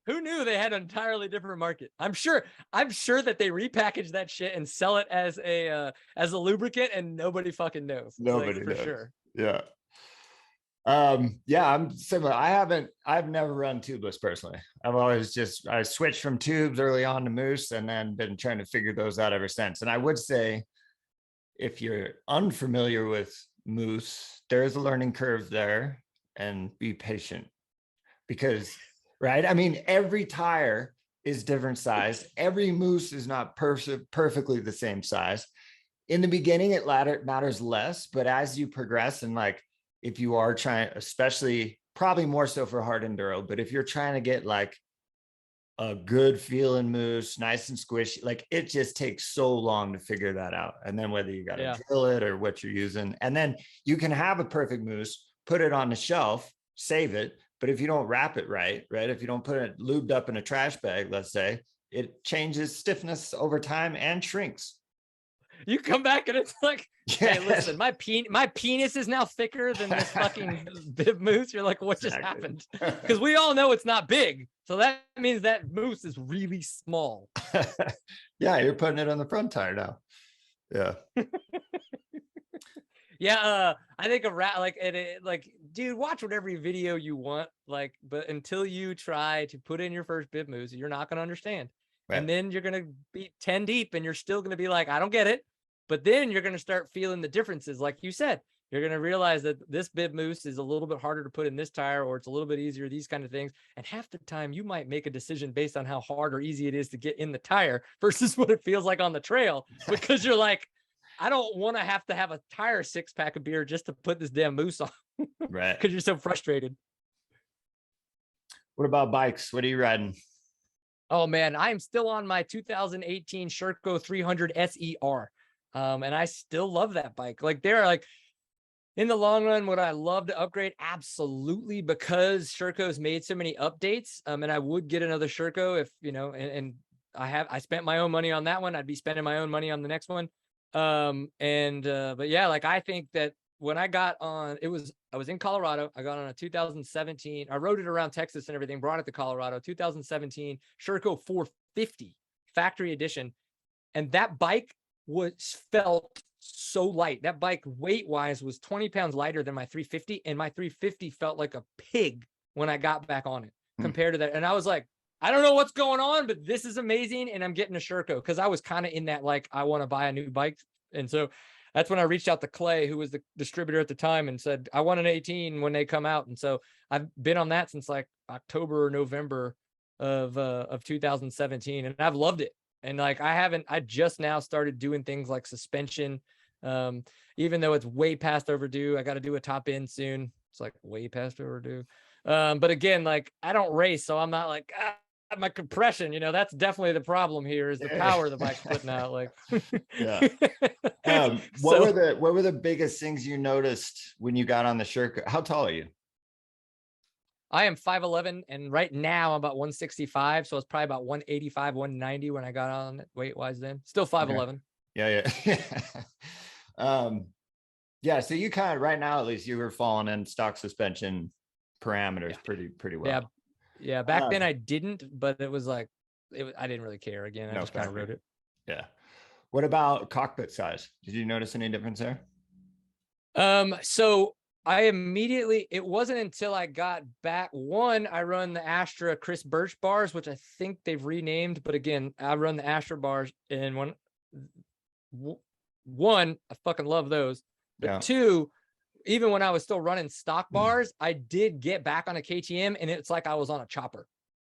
Who knew they had an entirely different market? I'm sure that they repackage that shit and sell it as a lubricant, and nobody fucking knows. Nobody knows. For sure. Yeah. Yeah, I'm similar. I've never run tubeless personally. I switched from tubes early on to Moose, and then been trying to figure those out ever since. And I would say, if you're unfamiliar with Moose, there is a learning curve there, and be patient, because right, I mean, every tire is different size. Every Moose is not perfectly the same size. In the beginning, it matters less, but as you progress, and like if you are trying, especially probably more so for hard enduro, but if you're trying to get like a good feeling Moose, nice and squishy, like it just takes so long to figure that out. And then whether you got to drill it or what you're using, and then you can have a perfect Moose, put it on the shelf, save it. But if you don't wrap it right, if you don't put it lubed up in a trash bag, let's say, it changes stiffness over time and shrinks. You come back and it's like, hey, listen, my penis is now thicker than this fucking bib Moose. You're like, what just happened? Because we all know it's not big. So that means that Moose is really small. Yeah, you're putting it on the front tire now. Yeah. Yeah, I think like, dude, watch whatever video you want, like, but until you try to put in your first bib Moose, you're not going to understand. Right. And then you're going to be 10 deep and you're still going to be like, I don't get it. But then you're going to start feeling the differences. Like you said, you're going to realize that this bib Moose is a little bit harder to put in this tire, or it's a little bit easier, these kind of things. And half the time you might make a decision based on how hard or easy it is to get in the tire versus what it feels like on the trail, because you're like, I don't want to have a tire 6-pack of beer just to put this damn Moose on. Right. Because you're so frustrated. What about bikes? What are you riding? Oh man, I'm still on my 2018 Sherco 300 SER. And I still love that bike. Like, they're like, in the long run, would I love to upgrade? Absolutely, because Sherco's made so many updates. And I would get another Sherco if, and I spent my own money on that one. I'd be spending my own money on the next one. But yeah, like, I think that when I got on, I was in Colorado. I got on a 2017. I rode it around Texas and everything, brought it to Colorado, 2017 Sherco 450 factory edition. And that bike felt so light. That bike weight wise was 20 pounds lighter than my 350. And my 350 felt like a pig when I got back on it compared to that. And I was like, I don't know what's going on, but this is amazing. And I'm getting a Sherco, because I was kind of in that, like, I want to buy a new bike. And so that's when I reached out to Clay, who was the distributor at the time, and said, I want an 18 when they come out. And so I've been on that since like October or November of 2017. And I've loved it. And like, I just now started doing things like suspension. Even though it's way past overdue, I got to do a top end soon. It's like way past overdue. But again, like, I don't race, so I'm not like, my compression, that's definitely the problem here, is the power the bike's putting out. Like, yeah. What were the biggest things you noticed when you got on the Sherco? How tall are you? I am 5'11", and right now I'm about 165. So it's probably about 185, 190 when I got on it weight wise then. Still 5'11". Okay. Yeah. Yeah. So you kind of, right now, at least, you were falling in stock suspension parameters pretty well. Yeah. Back then I didn't, but it was like, I didn't really care. Again, I just kind of rode it. Yeah. What about cockpit size? Did you notice any difference there? So it wasn't until I got back. I run the Astra Chris Birch bars, which I think they've renamed, but again, I run the Astra bars, and one, I fucking love those. But two, even when I was still running stock bars, I did get back on a KTM, and it's like I was on a chopper.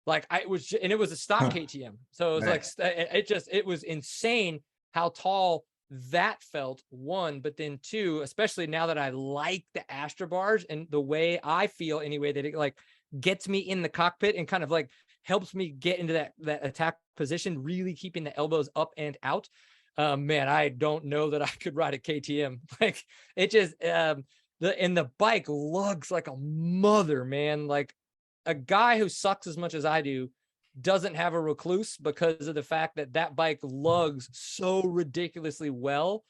Like, it was a stock KTM. So it was like, it was insane how tall that felt, one, but then two, especially now that I like the Astra bars and the way I feel anyway, that it, like, gets me in the cockpit and kind of like helps me get into that attack position, really keeping the elbows up and out. Man, I don't know that I could ride a KTM. Like it just, the bike lugs like a mother, man. Like a guy who sucks as much as I do doesn't have a recluse because of the fact that bike lugs so ridiculously well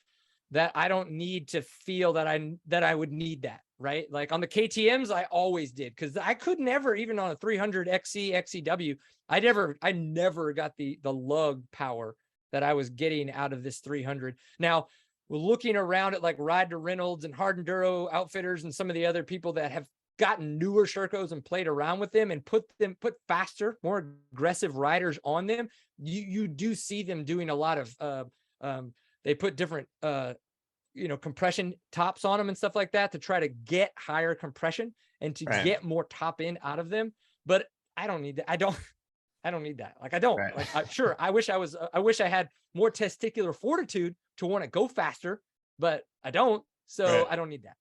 that I don't need to feel that I would need that, right? Like on the KTMs, I always did, because I could never, even on a 300 XC, XCW, I never got the lug power that I was getting out of this 300. Now, we're looking around at like Ride to Reynolds and Hard Enduro Outfitters and some of the other people that have gotten newer Shercos and played around with them and put faster, more aggressive riders on them. You do see them doing a lot of, they put different, compression tops on them and stuff like that to try to get higher compression and to get more top end out of them. But I don't need that. I don't need that. Like, I don't sure. I wish I had more testicular fortitude to want to go faster, but I don't. So I don't need that.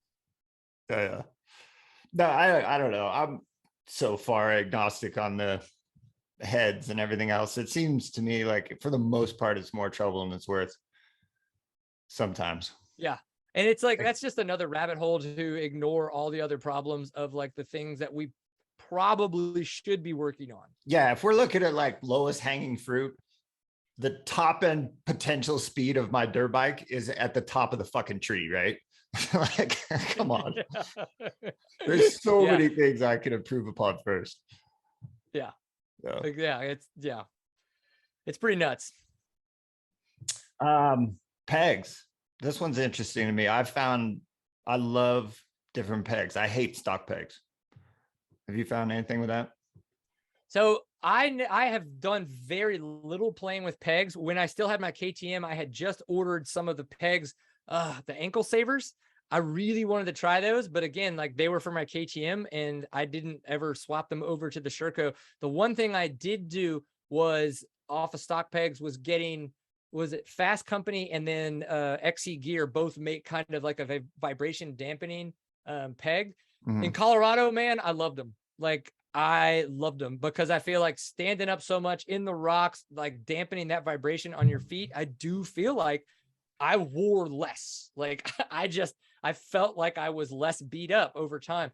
Yeah. No, I don't know. I'm so far agnostic on the heads and everything else. It seems to me like for the most part, it's more trouble than it's worth sometimes. Yeah. And it's like, that's just another rabbit hole to ignore all the other problems of like the things that we probably should be working on. Yeah. If we're looking at like lowest hanging fruit, the top end potential speed of my dirt bike is at the top of the fucking tree, right? Like, come on. There's so many things I could improve upon first. Yeah. It's pretty nuts. Pegs. This one's interesting to me. I love different pegs. I hate stock pegs. Have you found anything with that? So I have done very little playing with pegs. When I still had my KTM, I had just ordered some of the pegs, the ankle savers. I really wanted to try those, but again, like they were for my KTM and I didn't ever swap them over to the Sherco. The one thing I did do was off of stock pegs was it Fast Company and then XC Gear both make kind of like a vibration dampening peg. Mm-hmm. In Colorado, man, I loved them. Like I loved them because I feel like standing up so much in the rocks, like dampening that vibration on your feet, I do feel like I wore less. Like I felt like I was less beat up over time.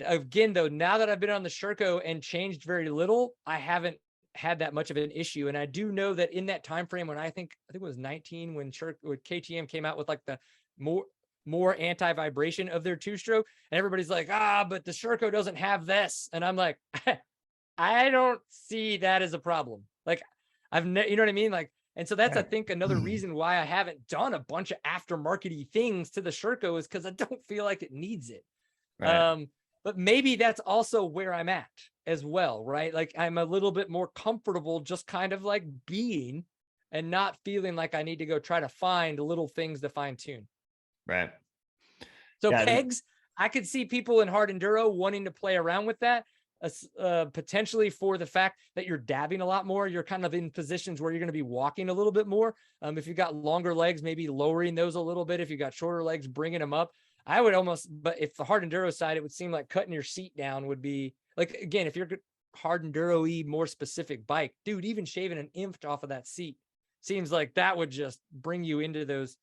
Again, though, now that I've been on the Sherco and changed very little, I haven't had that much of an issue. And I do know that in that time frame when I think it was 19 when KTM came out with like the more anti-vibration of their two-stroke, and everybody's like, but the Sherco doesn't have this. And I'm like, I don't see that as a problem. Like you know what I mean? Like, and so that's, I think, another reason why I haven't done a bunch of aftermarket-y things to the Sherco is because I don't feel like it needs it. Right. But maybe that's also where I'm at as well, right? Like I'm a little bit more comfortable just kind of like being and not feeling like I need to go try to find little things to fine tune. Right. So pegs, I could see people in hard enduro wanting to play around with that, potentially for the fact that you're dabbing a lot more. You're kind of in positions where you're going to be walking a little bit more. If you've got longer legs, maybe lowering those a little bit. If you got shorter legs, bringing them up. I would almost, but if the hard enduro side, it would seem like cutting your seat down would be like, again, if you're hard enduro-y, more specific bike, dude, even shaving an inch off of that seat seems like that would just bring you into those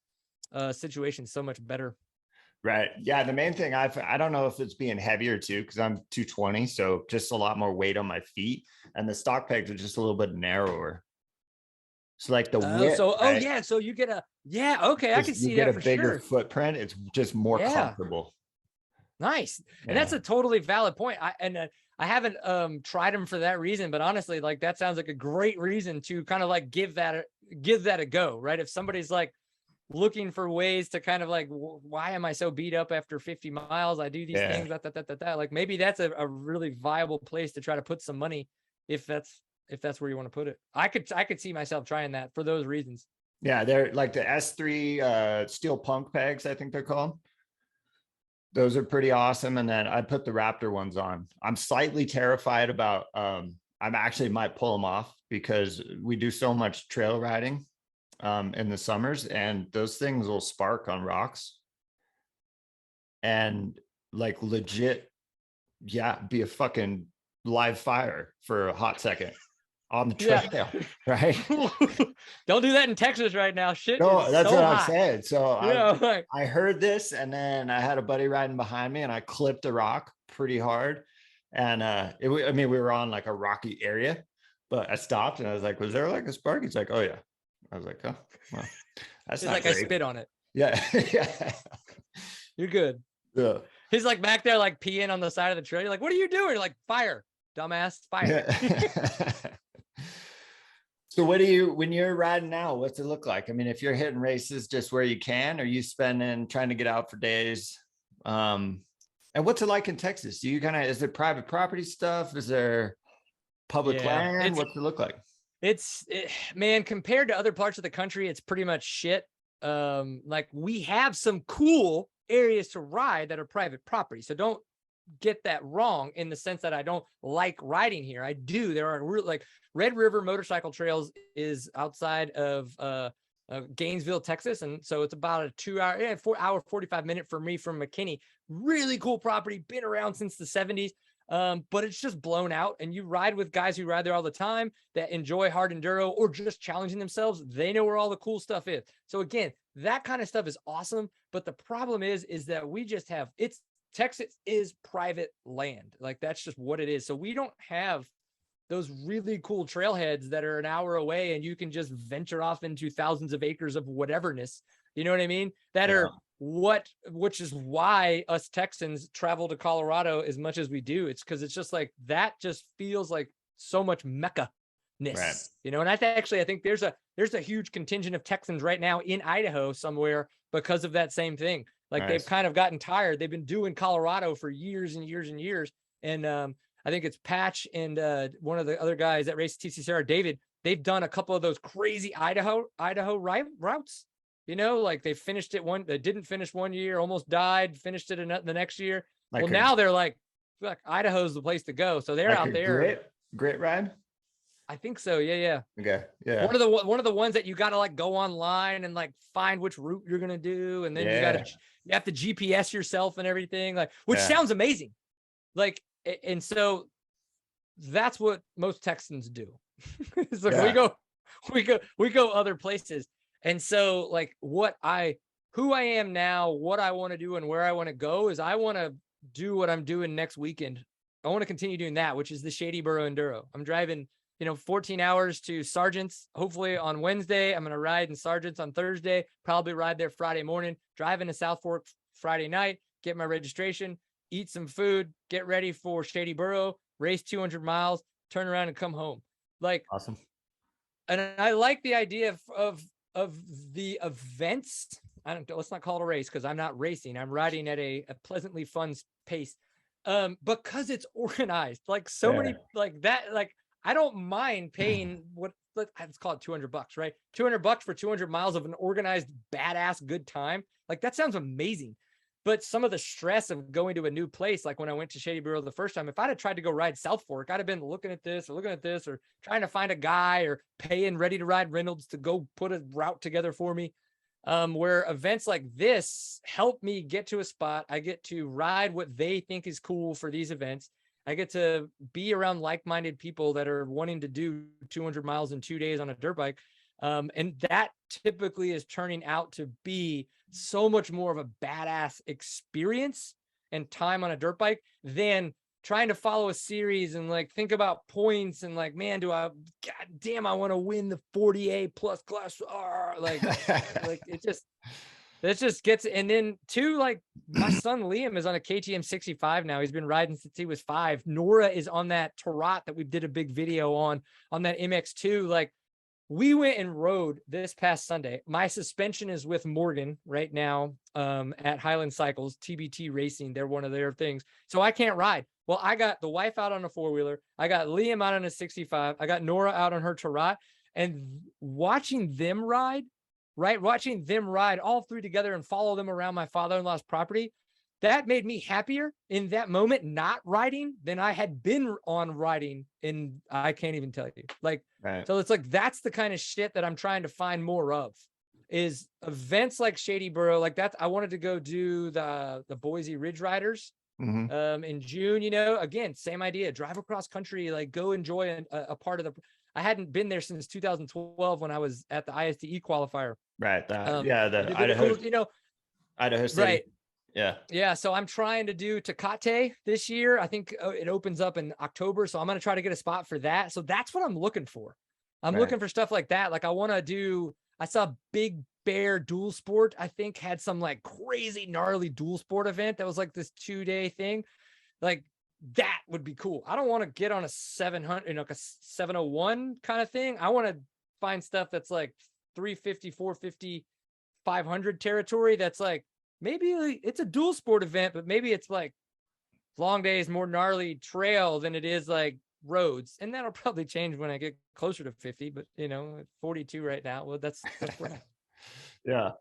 situations so much better. Right. Yeah. The main thing I don't know if it's being heavier too, because I'm 220. So just a lot more weight on my feet, and the stock pegs are just a little bit narrower. So like the width. Right? Yeah. So you get I can see that for sure. You get a bigger footprint. It's just more comfortable. Nice. And that's a totally valid point. I haven't tried them for that reason, but honestly, like that sounds like a great reason to kind of like give that a go, right? If somebody's like looking for ways to kind of like, why am I so beat up after 50 miles? I do these things, that. Like maybe that's a really viable place to try to put some money if that's where you want to put it. I could see myself trying that for those reasons. Yeah, they're like the S3 steel punk pegs, I think they're called. Those are pretty awesome. And then I put the Raptor ones on. I'm slightly terrified about, I actually might pull them off because we do so much trail riding in the summers, and those things will spark on rocks and like legit, be a fucking live fire for a hot second on the trail, right? Don't do that in Texas right now. Shit. No, that's so what hot. I'm saying. So Yeah, I heard this, and then I had a buddy riding behind me, and I clipped a rock pretty hard. And we were on like a rocky area, but I stopped and I was like, "Was there like a spark?" He's like, "Oh yeah." I was like, "Oh, well, that's not like great." I spit on it. Yeah, yeah. You're good. Yeah. He's like back there, like peeing on the side of the trail. You're like, "What are you doing?" You're like, "Fire, dumbass, fire." Yeah. So when you're riding now, what's it look like? I mean, if you're hitting races just where you can, are you trying to get out for days? And what's it like in Texas? Do you is it private property stuff? Is there public land? What's it look like? Man, compared to other parts of the country, it's pretty much shit. Like we have some cool areas to ride that are private property. So don't get that wrong in the sense that I don't like riding here. I do. There are like Red River Motorcycle Trails is outside of Gainesville, Texas. And so it's about a 4 hour, 45 minute for me from McKinney. Really cool property, been around since the 70s. But it's just blown out, and you ride with guys who ride there all the time that enjoy hard enduro or just challenging themselves. They know where all the cool stuff is. So again, that kind of stuff is awesome. But the problem is that we just have Texas is private land. Like that's just what it is. So we don't have those really cool trailheads that are an hour away and you can just venture off into thousands of acres of whateverness. You know what I mean? Which is why us Texans travel to Colorado as much as we do. It's because it's just like, that just feels like so much Mecca-ness, right. You know? And I think there's a huge contingent of Texans right now in Idaho somewhere because of that same thing. Like nice. They've kind of gotten tired. They've been doing Colorado for years and years and years. And I think it's Patch and one of the other guys that raced TCCR, David. They've done a couple of those crazy Idaho routes. You know, like they finished it they didn't finish one year, almost died, finished it the next year. Like well, now they're like, look, Idaho's the place to go. So they're like out there. Great ride. I think so. Yeah. Okay. Yeah. One of the ones that you got to like go online and like find which route you're going to do. And then you have to GPS yourself and everything, like, which sounds amazing. Like, and so that's what most Texans do. It's like we go other places. And so like who I am now, what I want to do and where I want to go is I want to do what I'm doing next weekend. I want to continue doing that, which is the Shady Borough Enduro. I'm driving, 14 hours to Sargent's, hopefully on Wednesday. I'm going to ride in Sargent's on Thursday, probably ride there Friday morning, drive into South Fork Friday night, get my registration, eat some food, get ready for Shady Borough, race 200 miles, turn around and come home. Like, awesome. And I like the idea of the events. Let's not call it a race because I'm not racing. I'm riding at a pleasantly fun pace. Because it's organized, like so many like that, like I don't mind paying let's call it $200, right? $200 for 200 miles of an organized, badass, good time. Like that sounds amazing. But some of the stress of going to a new place, like when I went to Shady Borough the first time, if I'd have tried to go ride South Fork, I'd have been looking at this or trying to find a guy or paying Ready to Ride Reynolds to go put a route together for me. Where events like this help me get to a spot. I get to ride what they think is cool for these events. I get to be around like-minded people that are wanting to do 200 miles in 2 days on a dirt bike. And that typically is turning out to be so much more of a badass experience and time on a dirt bike than trying to follow a series and like think about points and like, man, God damn, I want to win the 40A plus class R. Like it just gets, and then two, like my son Liam is on a KTM 65 now. He's been riding since he was 5. Nora is on that Tarot that we did a big video on that MX2. Like we went and rode this past Sunday. My suspension is with Morgan right now at Highland Cycles, TBT Racing. They're one of their things. So I can't ride. Well, I got the wife out on a 4-wheeler. I got Liam out on a 65. I got Nora out on her Tarot. And watching them ride all three together and follow them around my father-in-law's property, that made me happier in that moment not riding than I had been on riding. And I can't even tell you. Like, right. So it's like, that's the kind of shit that I'm trying to find more of, is events like Shady Borough. Like that, I wanted to go do the Boise Ridge Riders in June, you know, again, same idea, drive across country, like go enjoy a part of I hadn't been there since 2012 when I was at the ISTE qualifier. Right. The the Idaho, cool, you know, Idaho City. right. Yeah. Yeah. So I'm trying to do Tecate this year. I think it opens up in October. So I'm going to try to get a spot for that. So that's what I'm looking for. I'm looking for stuff like that. Like I saw Big Bear Dual Sport, I think had some like crazy gnarly dual sport event that was like this 2-day thing. Like that would be cool. I don't want to get on a 700, you know, like a 701 kind of thing. I want to find stuff that's like 350, 450, 500 territory. That's like, maybe it's a dual sport event, but maybe it's like long days, more gnarly trail than it is like roads. And that'll probably change when I get closer to 50, but you know, 42 right now. Well, that's right. Yeah.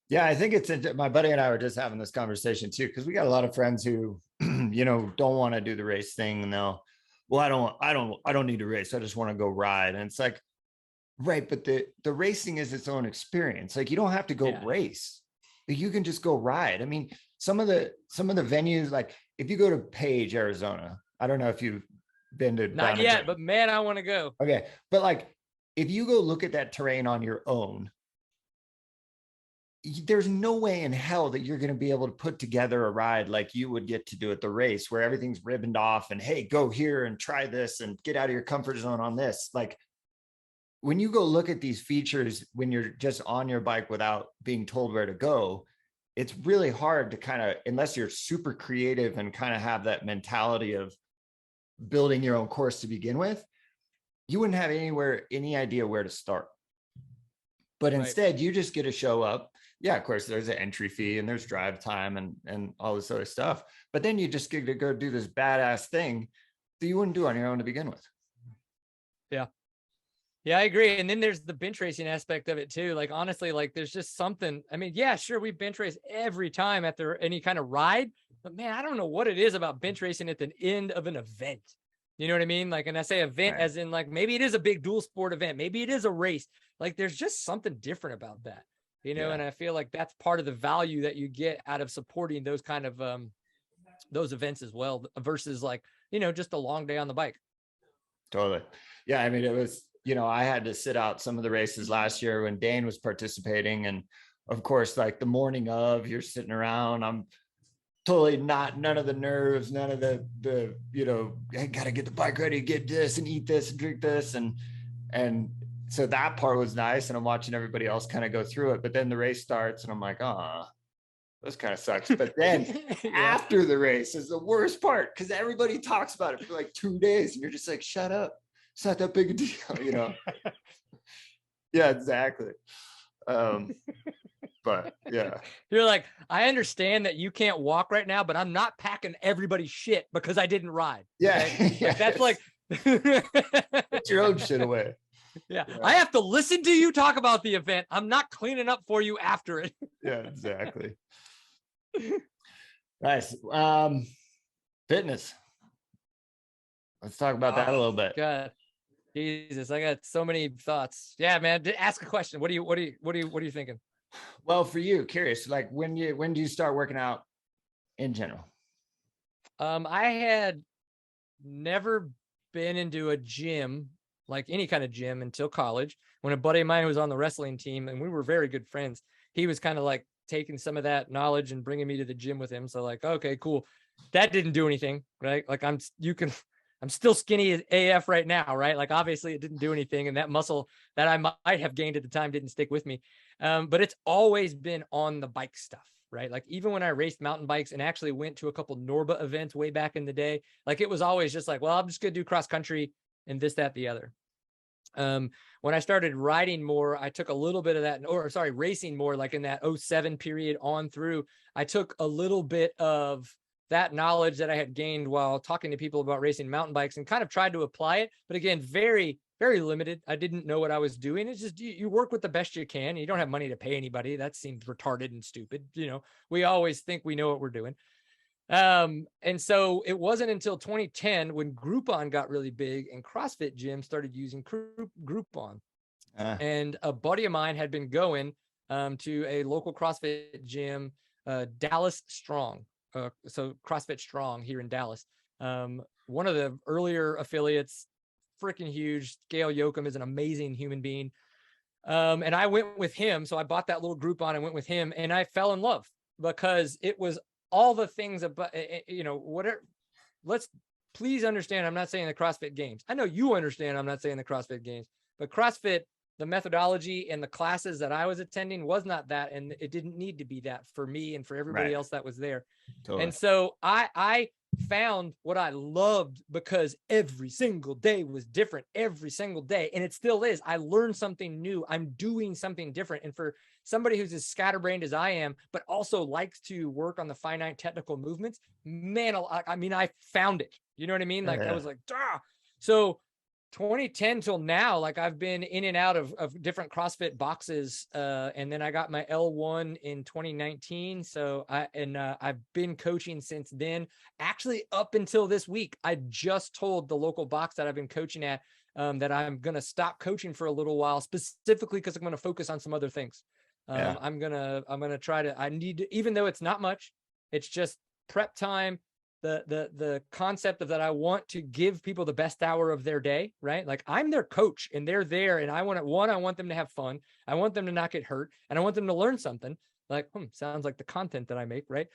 Yeah. I think my buddy and I were just having this conversation too, because we got a lot of friends who, you know, don't want to do the race thing. And I don't need to race. I just want to go ride. And it's like, right. But the racing is its own experience. Like you don't have to go race. You can just go ride. I mean, some of the venues, like if you go to Page, Arizona, I don't know if you've been to. Not yet, but man, I want to go. Okay. But like, if you go look at that terrain on your own, there's no way in hell that you're going to be able to put together a ride like you would get to do at the race where everything's ribboned off and, hey, go here and try this and get out of your comfort zone on this. Like, when you go look at these features, when you're just on your bike without being told where to go, it's really hard to kind of, unless you're super creative and kind of have that mentality of building your own course to begin with, you wouldn't have any idea where to start. But instead, you just get to show up. Yeah, of course, there's an entry fee and there's drive time and all this other stuff. But then you just get to go do this badass thing that you wouldn't do on your own to begin with. Yeah. Yeah, I agree. And then there's the bench racing aspect of it too. Like, honestly, like there's just something, I mean, yeah, sure. We bench race every time after any kind of ride, but man, I don't know what it is about bench racing at the end of an event. You know what I mean? Like, and I say event as in like, maybe it is a big dual sport event. Maybe it is a race. Like there's just something different about that, you know? And I feel like that's part of the value that you get out of supporting those kind of, those events as well, versus like, you know, just a long day on the bike. Totally. Yeah. I mean, it was, you know, I had to sit out some of the races last year when Dane was participating. And of course, like the morning of, you're sitting around, I'm totally none of the nerves, none of the, you know, I got to get the bike ready, get this and eat this and drink this. And so that part was nice. And I'm watching everybody else kind of go through it. But then the race starts and I'm like, this kind of sucks. But then after the race is the worst part because everybody talks about it for like 2 days. And you're just like, shut up. It's not that big a deal, you know? Yeah, exactly. But yeah. You're like, I understand that you can't walk right now, but I'm not packing everybody's shit because I didn't ride. Yeah. Okay? Like, that's like put your own shit away. Yeah. I have to listen to you talk about the event. I'm not cleaning up for you after it. Yeah, exactly. Nice. Fitness. Let's talk about that a little bit. God. Jesus, I got so many thoughts. Yeah, man. Ask a question. What are you thinking? Well, for you, curious, like when do you start working out in general? I had never been into a gym, like any kind of gym, until college, when a buddy of mine was on the wrestling team and we were very good friends. He was kind of like taking some of that knowledge and bringing me to the gym with him. So like, okay, cool. That didn't do anything, right? Like I'm still skinny as AF right now, right? Like obviously it didn't do anything. And that muscle that I might have gained at the time didn't stick with me. But it's always been on the bike stuff, right? Like even when I raced mountain bikes and actually went to a couple Norba events way back in the day, like it was always just like, well, I'm just going to do cross country and this, that, the other. When I started riding more, I took a little bit of that, racing more, like in that 2007 period on through, I took a little bit of that knowledge that I had gained while talking to people about racing mountain bikes and kind of tried to apply it. But again, very, very limited. I didn't know what I was doing. It's just, you work with the best you can. You don't have money to pay anybody. That seems retarded and stupid. You know, we always think we know what we're doing. And so it wasn't until 2010 when Groupon got really big and CrossFit gyms started using Groupon. And a buddy of mine had been going to a local CrossFit gym, Dallas Strong. so CrossFit Strong here in Dallas. One of the earlier affiliates, freaking huge. Gail Yoakum is an amazing human being. And I went with him. So I bought that little Groupon and went with him, and I fell in love because it was all the things about, whatever. Let's please understand, I'm not saying the CrossFit Games. I know you understand I'm not saying the CrossFit Games, but CrossFit, the methodology and the classes that I was attending was not that. And it didn't need to be that for me and for everybody else that was there. Totally. And so I found what I loved because every single day was different every single day. And it still is. I learned something new. I'm doing something different. And for somebody who's as scatterbrained as I am, but also likes to work on the finite technical movements, man, I found it. You know what I mean? Like I was like, duh. So 2010 till now, like I've been in and out of different CrossFit boxes. And then I got my L1 in 2019. So I've been coaching since then. Actually, up until this week, I just told the local box that I've been coaching at that I'm going to stop coaching for a little while, specifically because I'm going to focus on some other things. I'm going to try to, even though it's not much, it's just prep time. The concept of that, I want to give people the best hour of their day, right? Like I'm their coach and they're there, and I want them to have fun. I want them to not get hurt, and I want them to learn something. Like, sounds like the content that I make, right?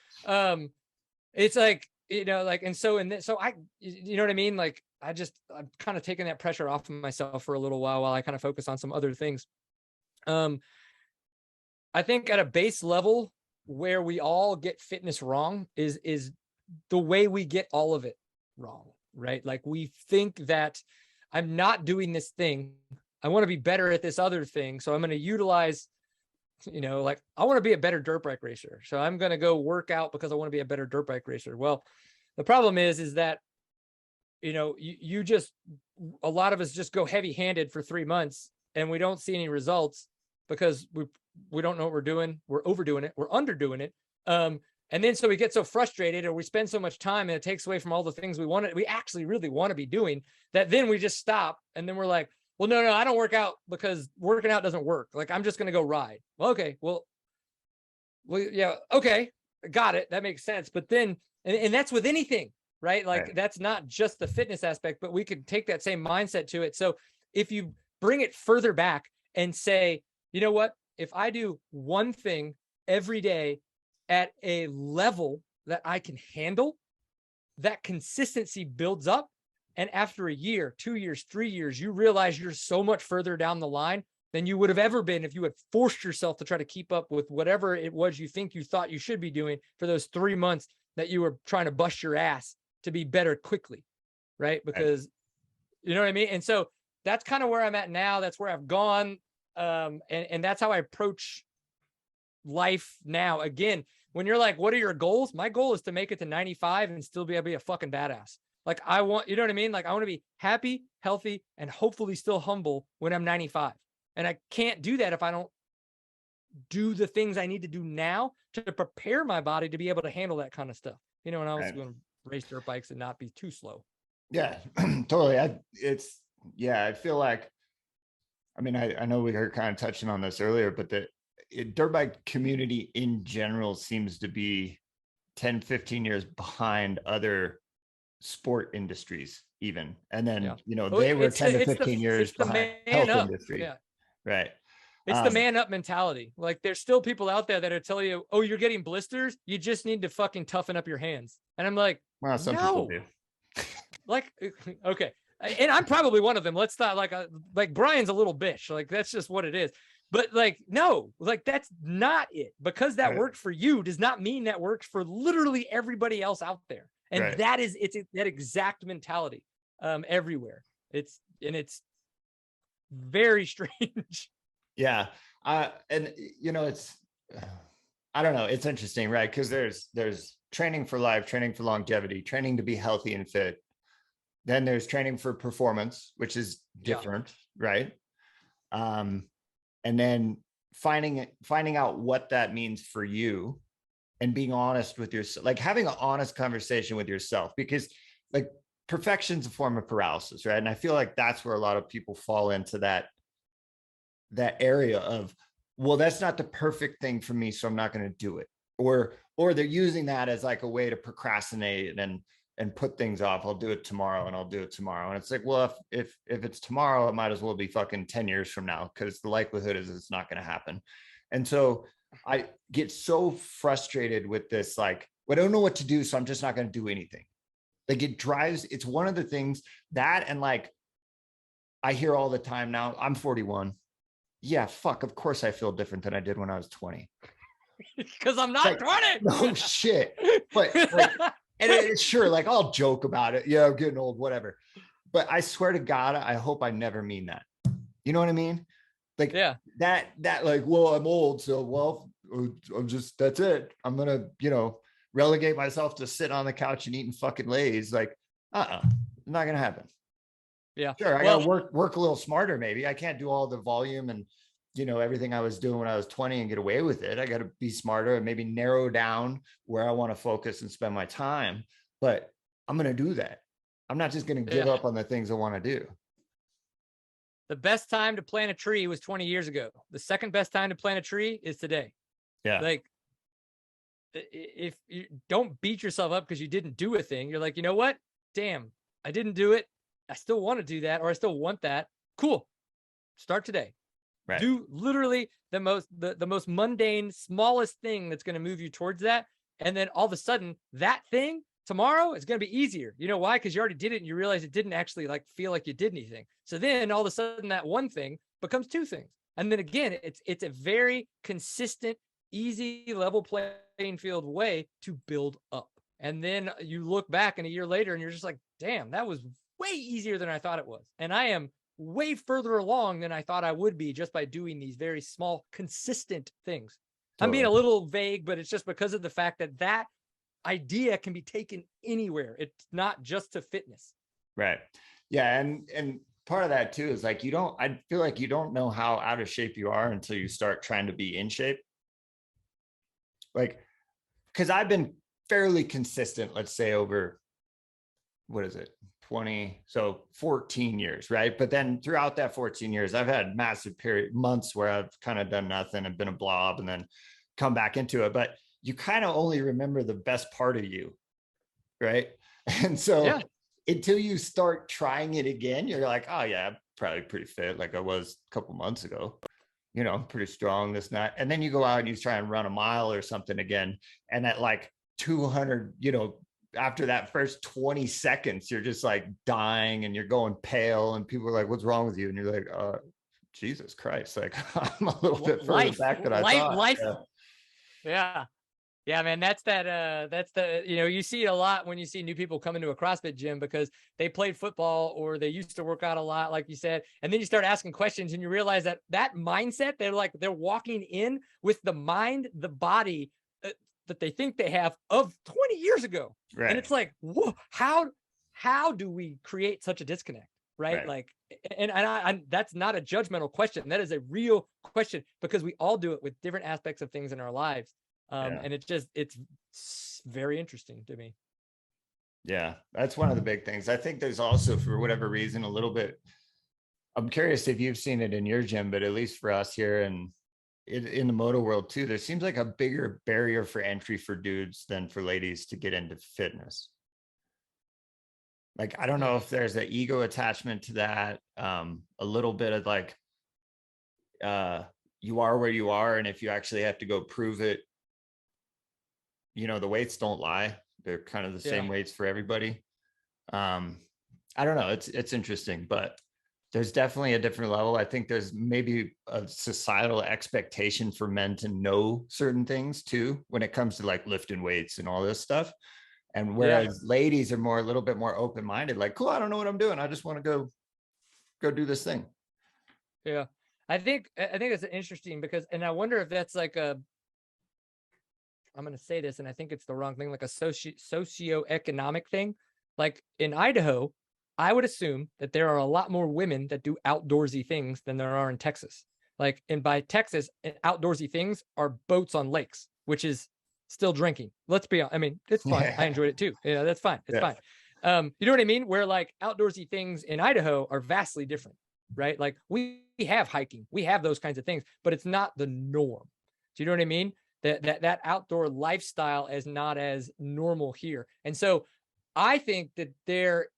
It's like, and so I, you know what I mean? Like I'm kind of taking that pressure off of myself for a little while I kind of focus on some other things. I think at a base level where we all get fitness wrong is the way we get all of it wrong, right? Like we think that I'm not doing this thing. I want to be better at this other thing. So I'm going to utilize, like I want to be a better dirt bike racer. So I'm going to go work out because I want to be a better dirt bike racer. Well, the problem is that, you just, a lot of us just go heavy handed for 3 months and we don't see any results because we don't know what we're doing. We're overdoing it. We're underdoing it. And then so we get so frustrated, or we spend so much time and it takes away from all the things we actually really want to be doing, that then we just stop. And then we're like, well, no, I don't work out because working out doesn't work. Like, I'm just going to go ride. Well, okay. Well, yeah. Okay. Got it. That makes sense. But then, and that's with anything, right? Like that's not just the fitness aspect, but we could take that same mindset to it. So if you bring it further back and say, you know what, if I do one thing every day at a level that I can handle, that consistency builds up. And after a year, 2 years, 3 years, you realize you're so much further down the line than you would have ever been if you had forced yourself to try to keep up with whatever it was you thought you should be doing for those 3 months that you were trying to bust your ass to be better quickly, right? Because you know what I mean? And so that's kind of where I'm at now. That's where I've gone. And that's how I approach life now. Again, when you're like, what are your goals? My goal is to make it to 95 and still be able to be a fucking badass. Like I want, you know what I mean? Like I want to be happy, healthy, and hopefully still humble when I'm 95. And I can't do that if I don't do the things I need to do now to prepare my body to be able to handle that kind of stuff. And I was going to race dirt bikes and not be too slow. Yeah, totally. I feel like, I know we were kind of touching on this earlier, but the dirt bike community in general seems to be 10, 15 years behind other sport industries even. And then, they were 10 to 15 years behind health industry. Yeah. Right. It's the man up mentality. Like there's still people out there that are telling you, oh, you're getting blisters. You just need to fucking toughen up your hands. And I'm like, well, some people do. Like, okay. And I'm probably one of them. Let's not like Brian's a little bitch. Like, that's just what it is. But like, no, like that's not it. Because that worked for you does not mean that works for literally everybody else out there. And it's that exact mentality everywhere. It's very strange. Yeah. It's, I don't know. It's interesting, right? Because there's training for life, training for longevity, training to be healthy and fit. Then there's training for performance, which is different, right? And then finding out what that means for you and being honest with yourself, like having an honest conversation with yourself, because like perfection's a form of paralysis, right? And I feel like that's where a lot of people fall into that area of, well, that's not the perfect thing for me, so I'm not going to do it. Or or they're using that as like a way to procrastinate and put things off. I'll do it tomorrow and I'll do it tomorrow. And it's like, well, if it's tomorrow, it might as well be fucking 10 years from now, because the likelihood is it's not going to happen. And so I get so frustrated with this, like, well, I don't know what to do, so I'm just not going to do anything. Like, it's one of the things that, and like, I hear all the time now, I'm 41. Yeah, fuck, of course I feel different than I did when I was 20. Because I'm not 20. No shit. But like, and it's sure, like, I'll joke about it. Yeah, I'm getting old, whatever. But I swear to God, I hope I never mean that. You know what I mean? Like, yeah, that like, well, I'm old, so, well, I'm just, that's it. I'm gonna, relegate myself to sit on the couch and eating fucking Lay's. Like, not gonna happen. Yeah, sure, I gotta work a little smarter. Maybe I can't do all the volume and everything I was doing when I was 20 and get away with it. I got to be smarter and maybe narrow down where I want to focus and spend my time. But I'm going to do that. I'm not just going to give up on the things I want to do. The best time to plant a tree was 20 years ago. The second best time to plant a tree is today. Yeah. Like, if you don't beat yourself up because you didn't do a thing, you're like, you know what? Damn, I didn't do it. I still want to do that, or I still want that. Cool. Start today. Right. Do literally the most mundane, smallest thing that's going to move you towards that. And then all of a sudden that thing tomorrow is going to be easier. You know why? Because you already did it and you realize it didn't actually like feel like you did anything. So then all of a sudden that one thing becomes two things. And then again, it's a very consistent, easy, level playing field way to build up. And then you look back in a year later and you're just like, damn, that was way easier than I thought it was. And I am way further along than I thought I would be just by doing these very small, consistent things. Totally. I'm being a little vague, but it's just because of the fact that idea can be taken anywhere. It's not just to fitness. Right. Yeah. And part of that too is like, I feel like you don't know how out of shape you are until you start trying to be in shape. Like, because I've been fairly consistent, let's say over, what is it? 14 years, right? But then throughout that 14 years, I've had massive months where I've kind of done nothing and been a blob and then come back into it. But you kind of only remember the best part of you, right? And so until you start trying it again, you're like, oh yeah, I'm probably pretty fit like I was a couple months ago. I'm pretty strong, this and that. And then you go out and you try and run a mile or something again. And at like 200, after that first 20 seconds, you're just like dying and you're going pale and people are like, what's wrong with you? And you're like, Jesus Christ. Like, I'm a little bit further back than I thought. Yeah, man, that's the, you see it a lot when you see new people come into a CrossFit gym because they played football or they used to work out a lot, like you said. And then you start asking questions and you realize that mindset, they're walking in with the mind, the body, that they think they have of 20 years ago. Right. And it's like, whoa, how do we create such a disconnect? Right. Like, and I that's not a judgmental question. That is a real question because we all do it with different aspects of things in our lives. And it's very interesting to me. Yeah. That's one of the big things. I think there's also, for whatever reason, a little bit, I'm curious if you've seen it in your gym, but at least for us here and in the moto world too, there seems like a bigger barrier for entry for dudes than for ladies to get into fitness. Like, I don't know if there's an ego attachment to that. A little bit of like, you are where you are. And if you actually have to go prove it, the weights don't lie. They're kind of the same weights for everybody. I don't know. It's interesting, but there's definitely a different level. I think there's maybe a societal expectation for men to know certain things too, when it comes to like lifting weights and all this stuff. And whereas ladies are a little bit more open-minded, like, cool, I don't know what I'm doing. I just want to go do this thing. Yeah. I think it's interesting because, and I wonder if that's like I'm going to say this, and I think it's the wrong thing, like a socioeconomic thing. Like in Idaho, I would assume that there are a lot more women that do outdoorsy things than there are in Texas. Like, and by Texas, outdoorsy things are boats on lakes, which is still drinking. Let's be honest. I mean, it's fun. I enjoyed it too. That's fine. It's fine. You know what I mean? Where like outdoorsy things in Idaho are vastly different, right? Like we have hiking, we have those kinds of things, but it's not the norm. Do you know what I mean? that outdoor lifestyle is not as normal here. And so I think that there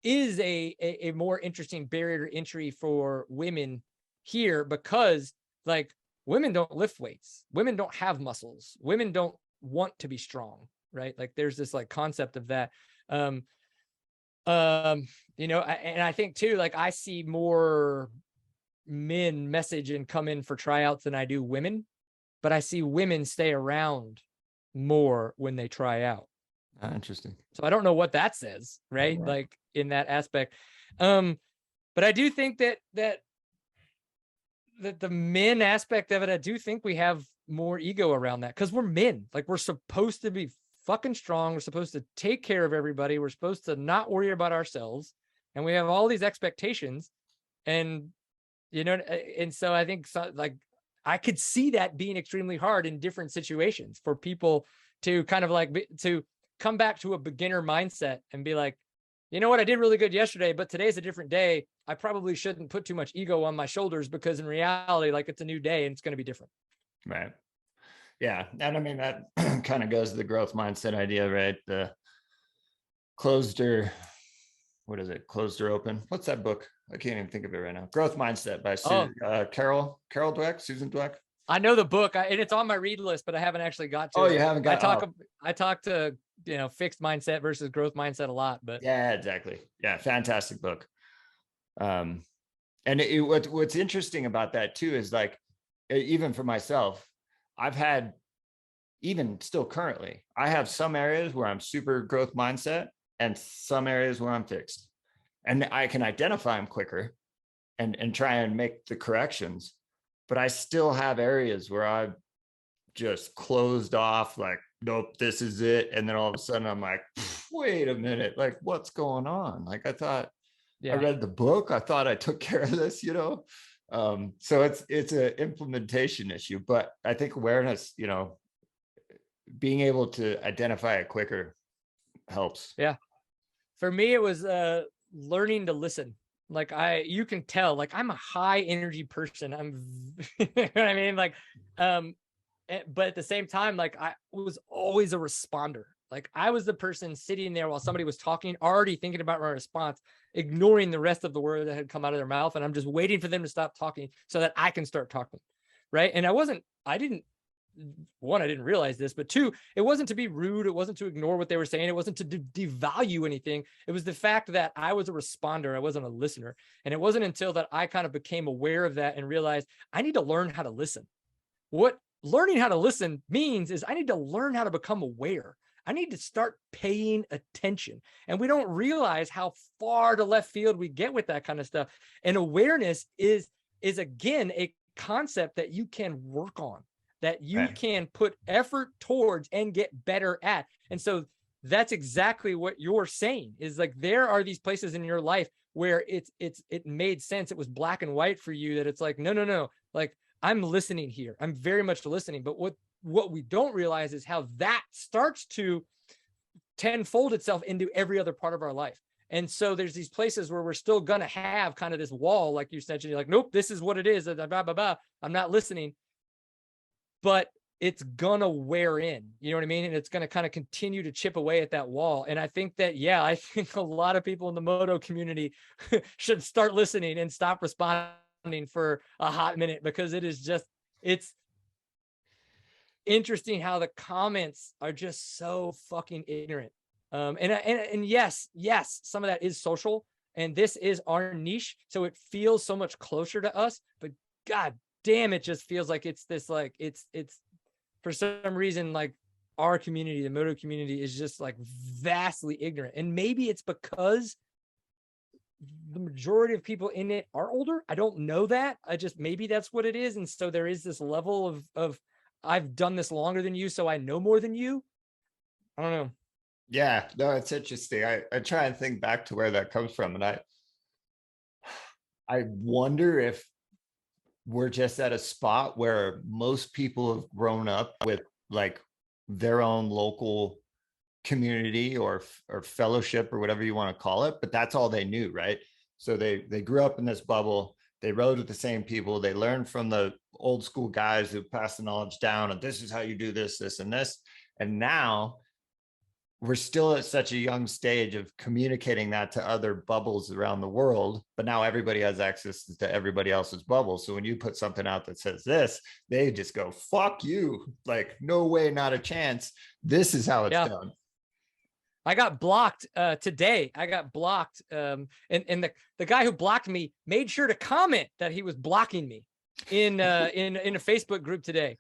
is a more interesting barrier to entry for women here, because like women don't lift weights, women don't have muscles, women don't want to be strong, right? Like there's this like concept of that. You know, and I think too, like I see more men message and come in for tryouts than I do women, but I see women stay around more when they try out. Interesting. So I don't know what that says, right? Like in that aspect. But I do think that the men aspect of it, I do think we have more ego around that, because we're men. Like we're supposed to be fucking strong. We're supposed to take care of everybody. We're supposed to not worry about ourselves. And we have all these expectations. And, you know, and so I think like I could see that being extremely hard in different situations for people to kind of like to come back to a beginner mindset and be like, you know what, I did really good yesterday, but today's a different day. I probably shouldn't put too much ego on my shoulders, because in reality, like it's a new day and it's going to be different. Right. Yeah. And I mean, that kind of goes to the growth mindset idea, right? The closed or what is it? Closed or open? What's that book? I can't even think of it right now. Growth Mindset by Carol Dweck, Susan Dweck. I know the book, and it's on my read list, but I haven't actually got to. Oh, you haven't got. I talk to fixed mindset versus growth mindset a lot, but yeah, exactly. Yeah, fantastic book. And what's interesting about that too is like, even for myself, I've had, even still currently, I have some areas where I'm super growth mindset and some areas where I'm fixed, and I can identify them quicker and try and make the corrections. But I still have areas where I've just closed off, like, nope, this is it. And then all of a sudden I'm like, wait a minute, like what's going on? Like I thought I read the book. I thought I took care of this, So it's an implementation issue, but I think awareness, being able to identify it quicker helps. Yeah. For me, it was learning to listen. Like you can tell, like I'm a high energy person. You know what I mean? Like, but at the same time, like I was always a responder. Like I was the person sitting there while somebody was talking, already thinking about my response, ignoring the rest of the word that had come out of their mouth. And I'm just waiting for them to stop talking so that I can start talking. Right. And I didn't realize this, but two, it wasn't to be rude. It wasn't to ignore what they were saying. It wasn't to devalue anything. It was the fact that I was a responder. I wasn't a listener. And it wasn't until that I kind of became aware of that and realized I need to learn how to listen. What learning how to listen means is I need to learn how to become aware. I need to start paying attention. And we don't realize how far to left field we get with that kind of stuff. And awareness is again, a concept that you can work on, that you can put effort towards and get better at. And so that's exactly what you're saying, is like, there are these places in your life where it made sense. It was black and white for you, that it's like, no, like I'm listening here. I'm very much listening. But what we don't realize is how that starts to tenfold itself into every other part of our life. And so there's these places where we're still going to have kind of this wall, like you said, you're like, nope, this is what it is. Blah, blah, blah. I'm not listening. But it's gonna wear in, you know what I mean? And it's gonna kind of continue to chip away at that wall. And I think that, I think a lot of people in the moto community should start listening and stop responding for a hot minute, because it's interesting how the comments are just so fucking ignorant. And yes, some of that is social, and this is our niche, so it feels so much closer to us, but God damn, it just feels like it's this, like it's for some reason, like our community, the moto community, is just like vastly ignorant. And maybe it's because the majority of people in it are older. I don't know that. Maybe that's what it is. And so there is this level of I've done this longer than you, so I know more than you. I don't know. Yeah, no, it's interesting. I try and think back to where that comes from, and I wonder if we're just at a spot where most people have grown up with like their own local community or fellowship or whatever you want to call it, but that's all they knew, right? So they grew up in this bubble. They rode with the same people. They learned from the old school guys who passed the knowledge down. And this is how you do this, this, and this. And now we're still at such a young stage of communicating that to other bubbles around the world, but now everybody has access to everybody else's bubble. So when you put something out that says this, they just go, fuck you. Like, no way, not a chance. This is how it's done. I got blocked today. I got blocked. And the guy who blocked me made sure to comment that he was blocking me in a Facebook group today.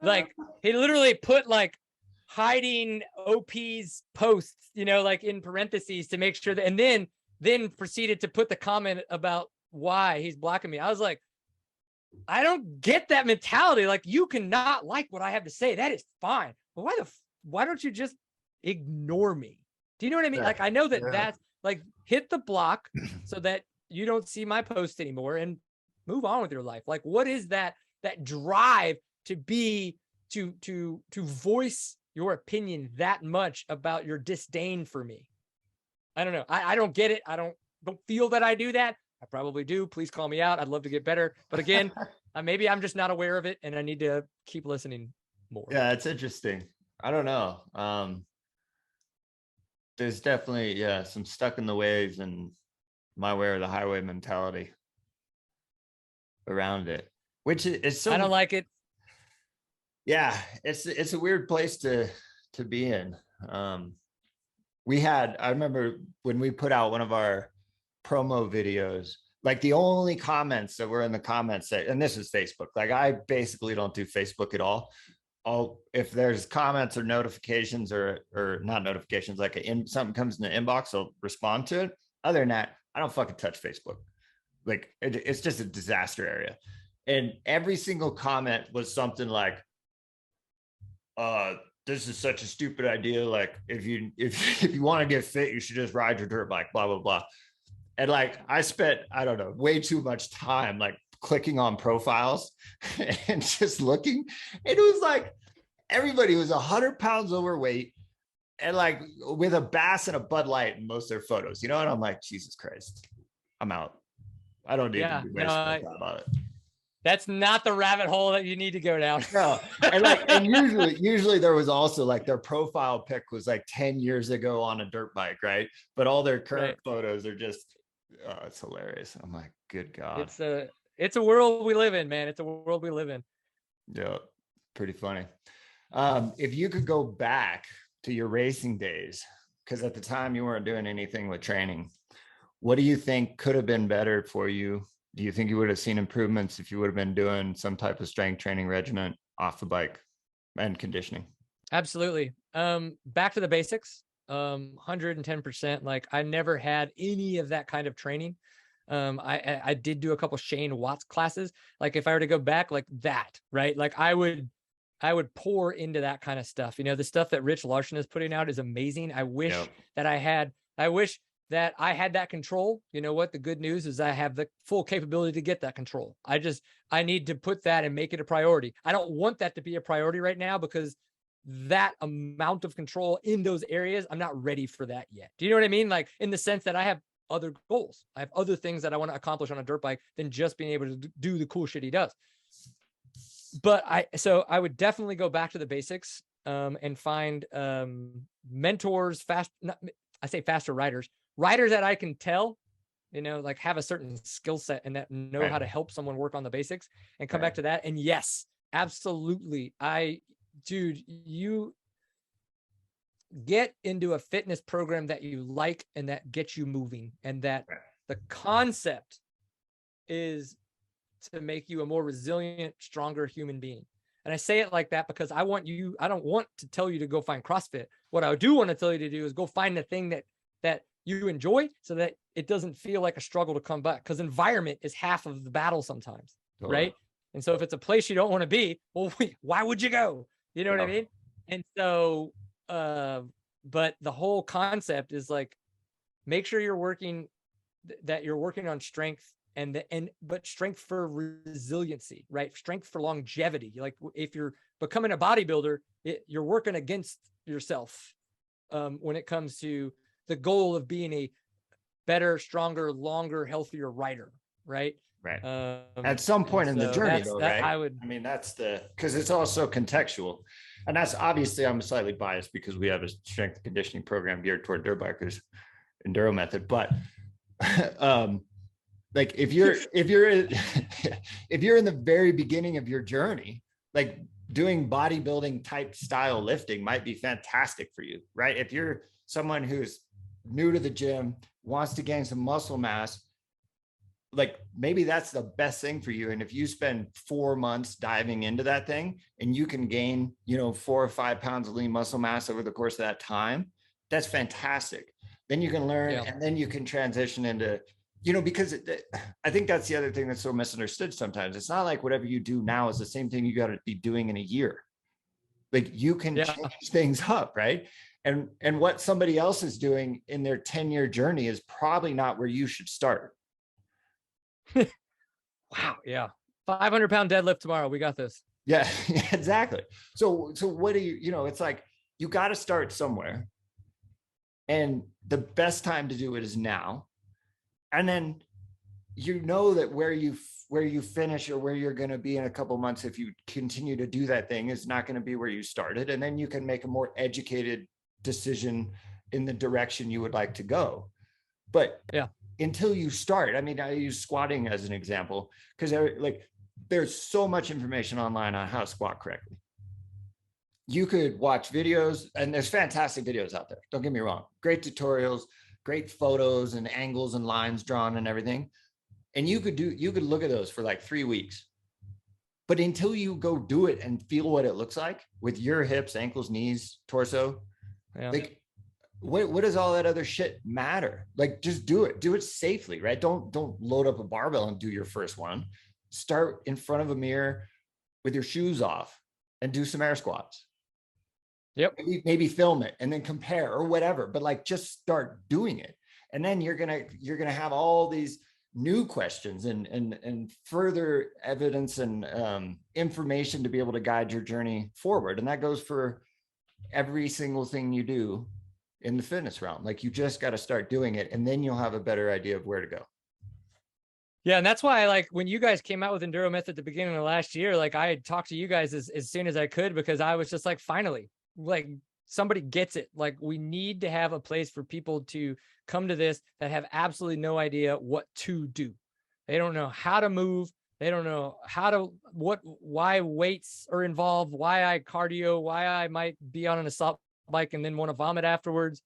Like, he literally put like hiding OP's posts, you know, like in parentheses to make sure that, and then proceeded to put the comment about why he's blocking me. I was like, I don't get that mentality. Like, you cannot like what I have to say. That is fine. But why don't you just ignore me? Do you know what I mean? Yeah. Like, I know that that's like, hit the block so that you don't see my post anymore and move on with your life. Like, what is that drive to voice your opinion that much about your disdain for me? I don't know. I don't get it. I don't feel that I do that. I probably do. Please call me out. I'd love to get better. But again, maybe I'm just not aware of it and I need to keep listening more. Yeah, it's interesting. I don't know. There's definitely, some stuck in the ways and my way or the highway mentality around it, which is so, I don't like it. Yeah, it's a weird place to be in. I remember when we put out one of our promo videos, like the only comments that were in the comments section, and this is Facebook, like I basically don't do Facebook at all. If there's comments or notifications or not notifications, like something comes in the inbox, I'll respond to it. Other than that, I don't fucking touch Facebook. Like it's just a disaster area. And every single comment was something like, this is such a stupid idea. Like if you want to get fit, you should just ride your dirt bike, blah, blah, blah. And like, I spent, I don't know, way too much time, like clicking on profiles and just looking. It was like, everybody was 100 pounds overweight and like with a Bass and a Bud Light in most of their photos, you know? And I'm like, Jesus Christ, I'm out. I don't need to be wasting time about it. That's not the rabbit hole that you need to go down. No. And usually there was also like their profile pic was like 10 years ago on a dirt bike, right? But all their current photos are just, it's hilarious. I'm like, good God. It's a world we live in, man. It's a world we live in. Yeah, pretty funny. If you could go back to your racing days, because at the time you weren't doing anything with training, what do you think could have been better for you? Do you think you would have seen improvements if you would have been doing some type of strength training regimen off the bike and conditioning? Absolutely. Back to the basics, 110%. Like I never had any of that kind of training. I did do a couple Shane Watts classes. Like if I were to go back like that, right? Like I would pour into that kind of stuff. You know, the stuff that Rich Larson is putting out is amazing. I wish that I had that control. You know what? The good news is I have the full capability to get that control. I need to put that and make it a priority. I don't want that to be a priority right now because that amount of control in those areas, I'm not ready for that yet. Do you know what I mean? Like in the sense that I have other goals. I have other things that I want to accomplish on a dirt bike than just being able to do the cool shit he does. But I would definitely go back to the basics and find mentors, faster riders that I can tell, you know, like have a certain skill set and that know how to help someone work on the basics and come back to that. And yes, absolutely. You get into a fitness program that you like and that gets you moving, and that the concept is to make you a more resilient, stronger human being. And I say it like that because I don't want to tell you to go find CrossFit. What I do want to tell you to do is go find the thing that you enjoy so that it doesn't feel like a struggle to come back, because environment is half of the battle sometimes. Right. And so if it's a place you don't want to be, well, why would you go? You know what I mean? And so, but the whole concept is like, make sure you're working on strength but strength for resiliency, right? Strength for longevity. Like if you're becoming a bodybuilder, you're working against yourself when it comes to the goal of being a better, stronger, longer, healthier rider, right? Right. At some point in the journey, though, right? I mean, that's because it's also contextual. And that's obviously, I'm slightly biased because we have a strength and conditioning program geared toward dirt bikers, Enduro Method. But like if you're if you're in the very beginning of your journey, like doing bodybuilding type style lifting might be fantastic for you, right? If you're someone who's new to the gym, wants to gain some muscle mass, like maybe that's the best thing for you. And if you spend 4 months diving into that thing and you can gain, 4 or 5 pounds of lean muscle mass over the course of that time, that's fantastic. Then you can learn and then you can transition into, because I think that's the other thing that's so misunderstood sometimes. It's not like whatever you do now is the same thing you got to be doing in a year. Like you can change things up, right? And what somebody else is doing in their 10-year journey is probably not where you should start. Wow. Yeah. 500-pound deadlift tomorrow. We got this. Yeah, exactly. So what do you, it's like, you got to start somewhere. And the best time to do it is now. And then, that where you finish or where you're going to be in a couple months, if you continue to do that thing, is not going to be where you started. And then you can make a more educated decision in the direction you would like to go. But until you start, I mean, I use squatting as an example because there's so much information online on how to squat correctly. You could watch videos, and there's fantastic videos out there. Don't get me wrong. Great tutorials, great photos and angles and lines drawn and everything. And you could look at those for like 3 weeks. But until you go do it and feel what it looks like with your hips, ankles, knees, torso, like what does all that other shit matter? Like, just do it safely, right? Don't load up a barbell and do your first one. Start in front of a mirror with your shoes off and do some air squats. Yep. Maybe film it and then compare or whatever, but like just start doing it. And then you're going to have all these new questions and further evidence and information to be able to guide your journey forward. And that goes for every single thing you do in the fitness realm. Like, you just got to start doing it, and then you'll have a better idea of where to go. Yeah. And that's why, like, when you guys came out with Enduro Method at the beginning of last year, like, I had talked to you guys as soon as I could, because I was just like, finally, like, somebody gets it. Like, we need to have a place for people to come to this that have absolutely no idea what to do. They don't know how to move. They don't know why weights are involved, why I cardio, why I might be on an assault bike and then want to vomit afterwards.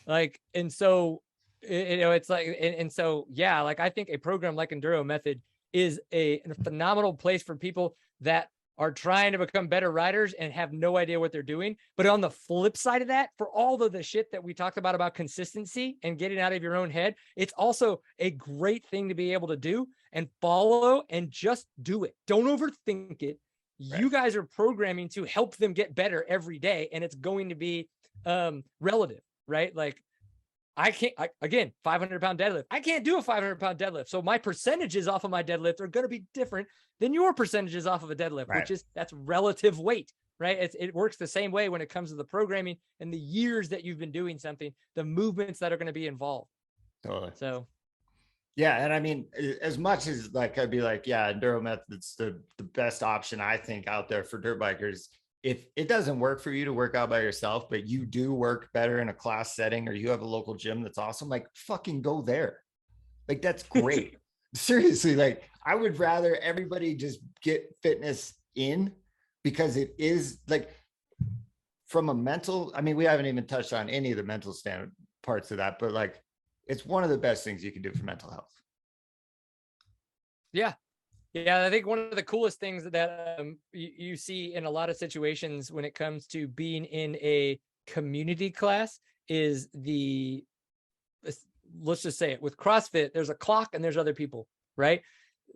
Like, and so, it's like, and so, yeah, like, I think a program like Enduro Method is a phenomenal place for people that are trying to become better riders and have no idea what they're doing. But on the flip side of that, for all of the shit that we talked about consistency and getting out of your own head, it's also a great thing to be able to do and follow and just do it. Don't overthink it. Right. You guys are programming to help them get better every day. And it's going to be relative, right? Like, again, 500-pound deadlift. I can't do a 500-pound deadlift. So my percentages off of my deadlift are going to be different than your percentages off of a deadlift, right? That's relative weight, right? It works the same way when it comes to the programming and the years that you've been doing something, the movements that are going to be involved. Totally. So, yeah. And I mean, as much as like, I'd be like, yeah, Enduro Method's the best option, I think, out there for dirt bikers. If it doesn't work for you to work out by yourself, but you do work better in a class setting, or you have a local gym that's awesome, like, fucking go there. Like, that's great. Seriously, like, I would rather everybody just get fitness in, because it is like, from a mental, I mean, we haven't even touched on any of the mental standard parts of that, but like, it's one of the best things you can do for mental health. Yeah. Yeah, I think one of the coolest things that you see in a lot of situations when it comes to being in a community class is let's just say it, with CrossFit, there's a clock and there's other people, right?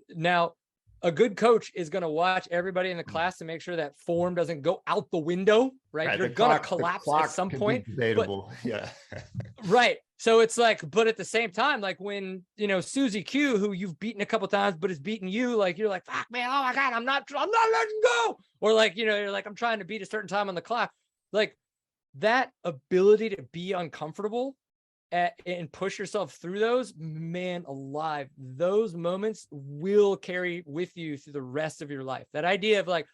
Now, a good coach is going to watch everybody in the class to make sure that form doesn't go out the window, right? You're going to collapse at some point. Debatable. Yeah. Right. So it's like, but at the same time, like, when, Susie Q, who you've beaten a couple times, but has beaten you, like, you're like, fuck, man, oh my God, I'm not letting go. Or like, you're like, I'm trying to beat a certain time on the clock. Like, that ability to be uncomfortable and push yourself through those, man alive, those moments will carry with you through the rest of your life. That idea of like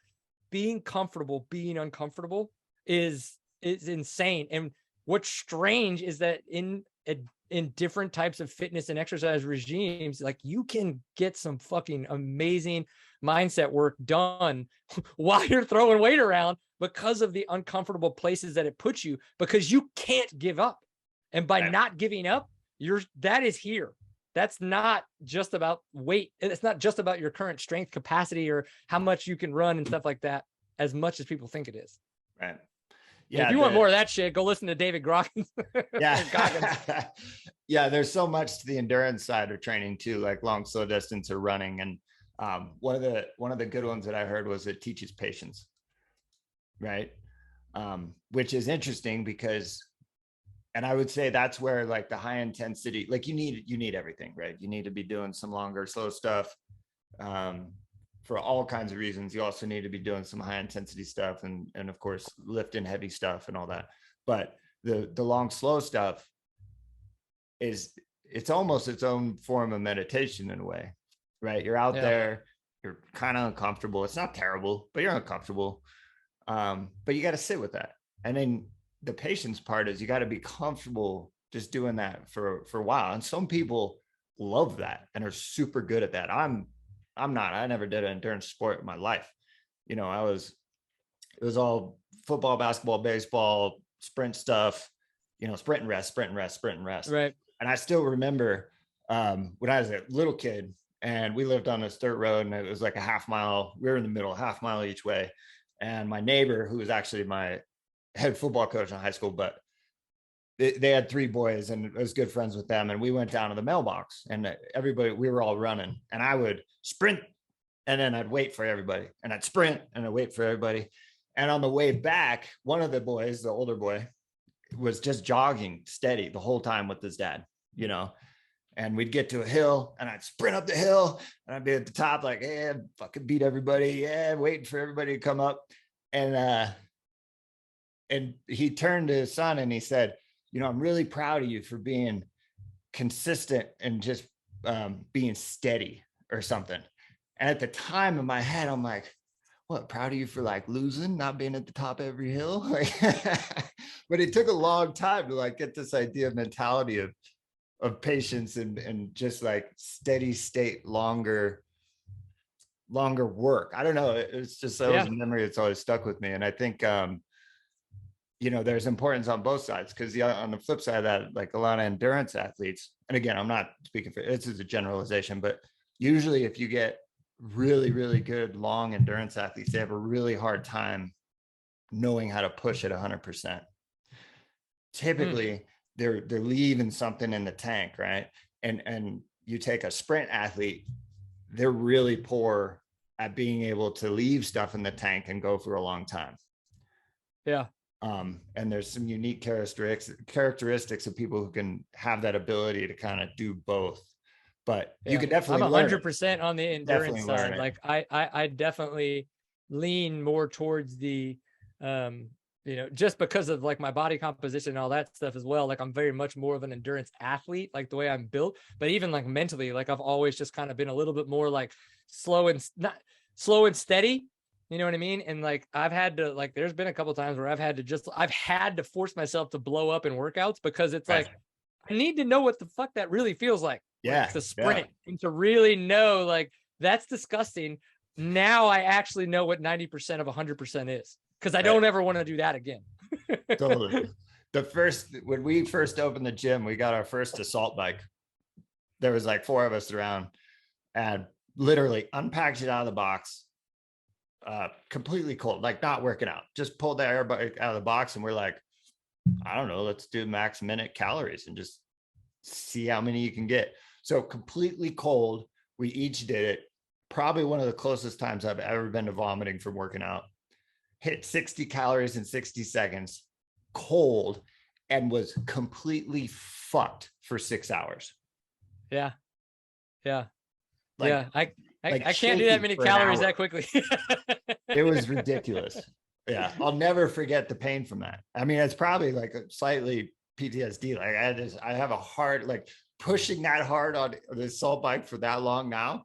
being comfortable, being uncomfortable is insane. And what's strange is that in different types of fitness and exercise regimes, like you can get some fucking amazing mindset work done while you're throwing weight around because of the uncomfortable places that it puts you, because you can't give up. And by not giving up, that is here. That's not just about weight. It's not just about your current strength capacity or how much you can run and stuff like that, as much as people think it is. Right. Yeah. If you want more of that shit, go listen to David Goggins. Yeah. Yeah. There's so much to the endurance side of training too, like long, slow distance or running. And one of the good ones that I heard was it teaches patience. Right. Which is interesting because, and I would say that's where like the high intensity, like you need everything, right? You need to be doing some longer, slow stuff for all kinds of reasons. You also need to be doing some high intensity stuff and of course lifting heavy stuff and all that. But the long, slow stuff it's almost its own form of meditation in a way, right? You're out there, you're kind of uncomfortable. It's not terrible, but you're uncomfortable. But you got to sit with that. And then the patience part is you got to be comfortable just doing that for a while. And some people love that and are super good at that. I'm not. I never did an endurance sport in my life. You know, it was all football, basketball, baseball, sprint stuff, you know, sprint and rest. Right. And I still remember when I was a little kid and we lived on this dirt road and it was like a half mile. We were in the middle, half mile each way. And my neighbor, who was actually my head football coach in high school, but they had 3 boys and I was good friends with them. And we went down to the mailbox and we were all running and I would sprint and then I'd wait for everybody and I'd sprint and I'd wait for everybody. And on the way back, one of the boys, the older boy, was just jogging steady the whole time with his dad, you know, and we'd get to a hill and I'd sprint up the hill and I'd be at the top like, hey, fucking beat everybody. Yeah. Waiting for everybody to come up. And he turned to his son and he said, you know, I'm really proud of you for being consistent and just being steady or something. And at the time in my head, I'm like, what, proud of you for like losing, not being at the top of every hill? Like, but it took a long time to like get this idea of mentality of patience and just like steady state, longer work. I don't know. It's just, that was a memory that's always stuck with me. And I think, you know, there's importance on both sides because on the flip side of that, like a lot of endurance athletes, and again, I'm not speaking for, this is a generalization, but usually if you get really, really good long endurance athletes, they have a really hard time knowing how to push at 100%. Typically they're leaving something in the tank, right? And you take a sprint athlete, they're really poor at being able to leave stuff in the tank and go for a long time. Yeah. And there's some unique characteristics of people who can have that ability to kind of do both. But you could definitely I'm 100% on the endurance side. Like I definitely lean more towards the you know, just because of like my body composition and all that stuff as well. Like I'm very much more of an endurance athlete, like the way I'm built, but even like mentally, like I've always just kind of been a little bit more like slow and steady. You know what I mean? And like, I've had to, like, there's been a couple of times where I've had to force myself to blow up in workouts because it's like, I need to know what the fuck that really feels like. Yeah. To sprint and to really know, like, that's disgusting. Now I actually know what 90% of 100% is because I don't ever want to do that again. Totally. When we first opened the gym, we got our first assault bike. There was like 4 of us around and literally unpacked it out of the box. Completely cold, like not working out, just pulled the air bike out of the box and we're like, I don't know, let's do max minute calories and just see how many you can get. So completely cold, we each did it. Probably one of the closest times I've ever been to vomiting from working out. Hit 60 calories in 60 seconds, cold, and was completely fucked for 6 hours. Yeah. Like, yeah. I can't do that many calories that quickly. It was ridiculous. Yeah. I'll never forget the pain from that. I mean, it's probably like a slightly PTSD. Like I have a hard, like pushing that hard on the assault bike for that long now.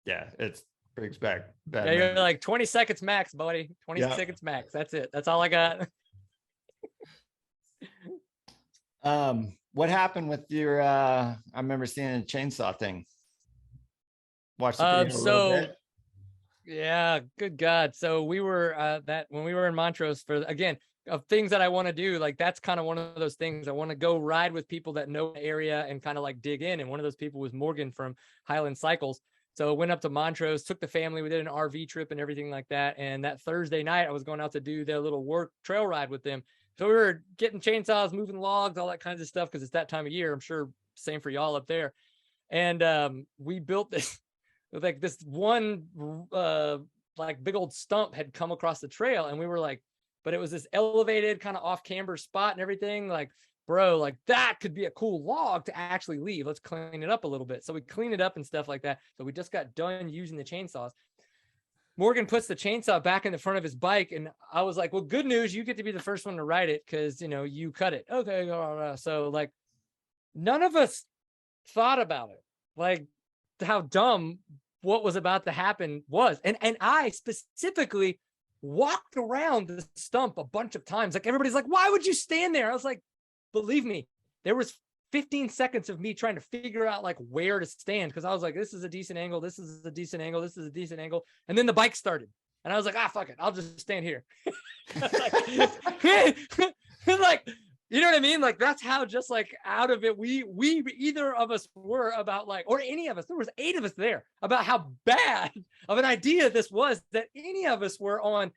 Yeah, it brings back bad Yeah, you're memories. like 20 seconds max, buddy. 20 Yeah. seconds max. That's it. That's all I got. What happened with your I remember seeing a chainsaw thing. Watch the video a little bit. Yeah, good God. So we were when we were in Montrose for, again, of things that I want to do, like that's kind of one of those things. I want to go ride with people that know the area and kind of like dig in. And one of those people was Morgan from Highland Cycles. So went up to Montrose, took the family, we did an RV trip and everything like that. And that Thursday night, I was going out to do their little work trail ride with them. So we were getting chainsaws, moving logs, all that kinds of stuff, because it's that time of year. I'm sure same for y'all up there. And we built this, like this one like big old stump had come across the trail, and we were like, but it was this elevated kind of off camber spot and everything. Like, bro, like that could be a cool log to actually leave. Let's clean it up a little bit. So we cleaned it up and stuff like that. So we just got done using the chainsaws. Morgan puts the chainsaw back in the front of his bike, and I was like, well, good news, you get to be the first one to ride it because, you know, you cut it. Okay. So like none of us thought about it, like how dumb what was about to happen was. And I specifically walked around the stump a bunch of times. Like everybody's like, why would you stand there? I was like, believe me, there was 15 seconds of me trying to figure out like where to stand, because I was like, this is a decent angle, this is a decent angle, this is a decent angle. And then the bike started, and I was like, fuck it, I'll just stand here. Like, you know what I mean? Like that's how just like out of it we either of us were about, like, or any of us, there was 8 of us there, about how bad of an idea this was, that any of us were on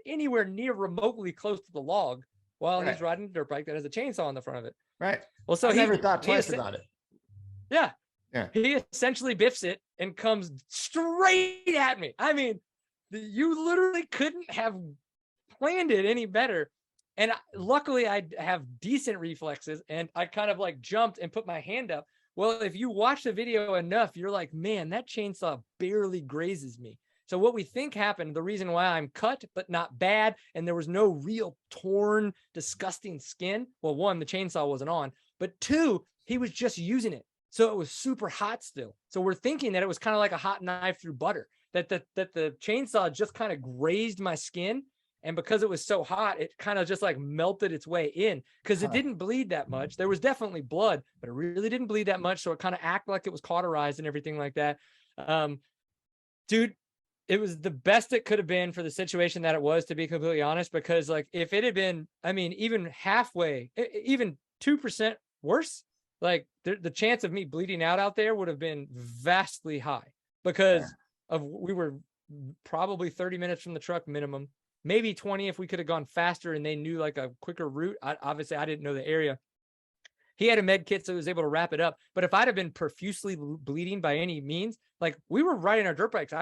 anywhere near remotely close to the log while he's riding a dirt bike that has a chainsaw on the front of it. Right. Well, so I never thought twice about it. Yeah. Yeah. He essentially biffs it and comes straight at me. I mean, you literally couldn't have planned it any better. And luckily I have decent reflexes, and I kind of like jumped and put my hand up. Well, if you watch the video enough, you're like, man, that chainsaw barely grazes me. So what we think happened, the reason why I'm cut, but not bad, and there was no real torn, disgusting skin. Well, 1, the chainsaw wasn't on, but 2, he was just using it. So it was super hot still. So we're thinking that it was kind of like a hot knife through butter, that the chainsaw just kind of grazed my skin. And because it was so hot, it kind of just like melted its way in, because it didn't bleed that much. There was definitely blood, but it really didn't bleed that much. So it kind of acted like it was cauterized and everything like that. Dude, it was the best it could have been for the situation that it was, to be completely honest, because like if it had been, I mean, even halfway, even 2% worse, like the chance of me bleeding out there would have been vastly high, because we were probably 30 minutes from the truck minimum. Maybe 20 if we could have gone faster and they knew like a quicker route. Obviously, I didn't know the area. He had a med kit, so he was able to wrap it up. But if I'd have been profusely bleeding by any means, like we were riding our dirt bikes,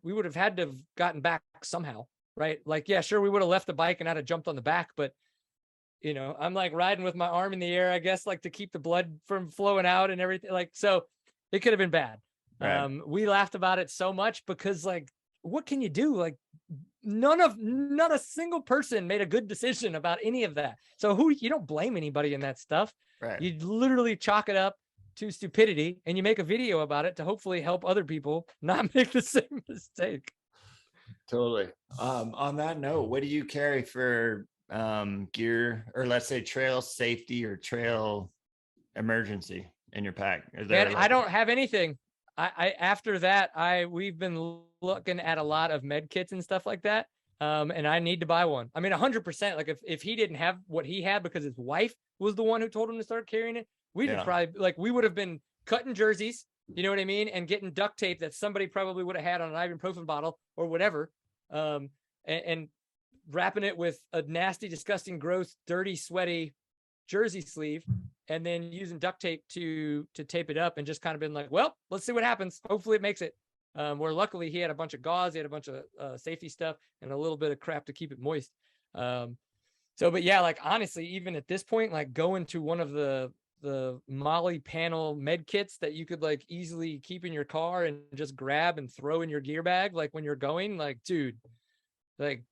we would have had to have gotten back somehow, right? Like, yeah, sure, we would have left the bike and I'd have jumped on the back, but you know, I'm like riding with my arm in the air, I guess, like to keep the blood from flowing out and everything. Like, so it could have been bad. Right. We laughed about it so much because, like, what can you do? Like, not a single person made a good decision about any of that. So you don't blame anybody in that stuff. Right. You literally chalk it up to stupidity, and you make a video about it to hopefully help other people not make the same mistake. Totally. On that note, what do you carry for gear, or let's say trail safety or trail emergency in your pack? Man, I don't have anything. After that, we've been looking at a lot of med kits and stuff like that. And I need to buy one. I mean, 100%. Like if he didn't have what he had because his wife was the one who told him to start carrying it, we'd have probably, like, we would have been cutting jerseys, you know what I mean? And getting duct tape that somebody probably would have had on an ibuprofen bottle or whatever. And wrapping it with a nasty, disgusting, gross, dirty, sweaty jersey sleeve, and then using duct tape to tape it up, and just kind of been like, well, let's see what happens. Hopefully it makes it. Where luckily he had a bunch of gauze, he had a bunch of safety stuff, and a little bit of crap to keep it moist. But yeah, like honestly, even at this point, like going to one of the Molly panel med kits that you could like easily keep in your car and just grab and throw in your gear bag, like when you're going, like, dude, like,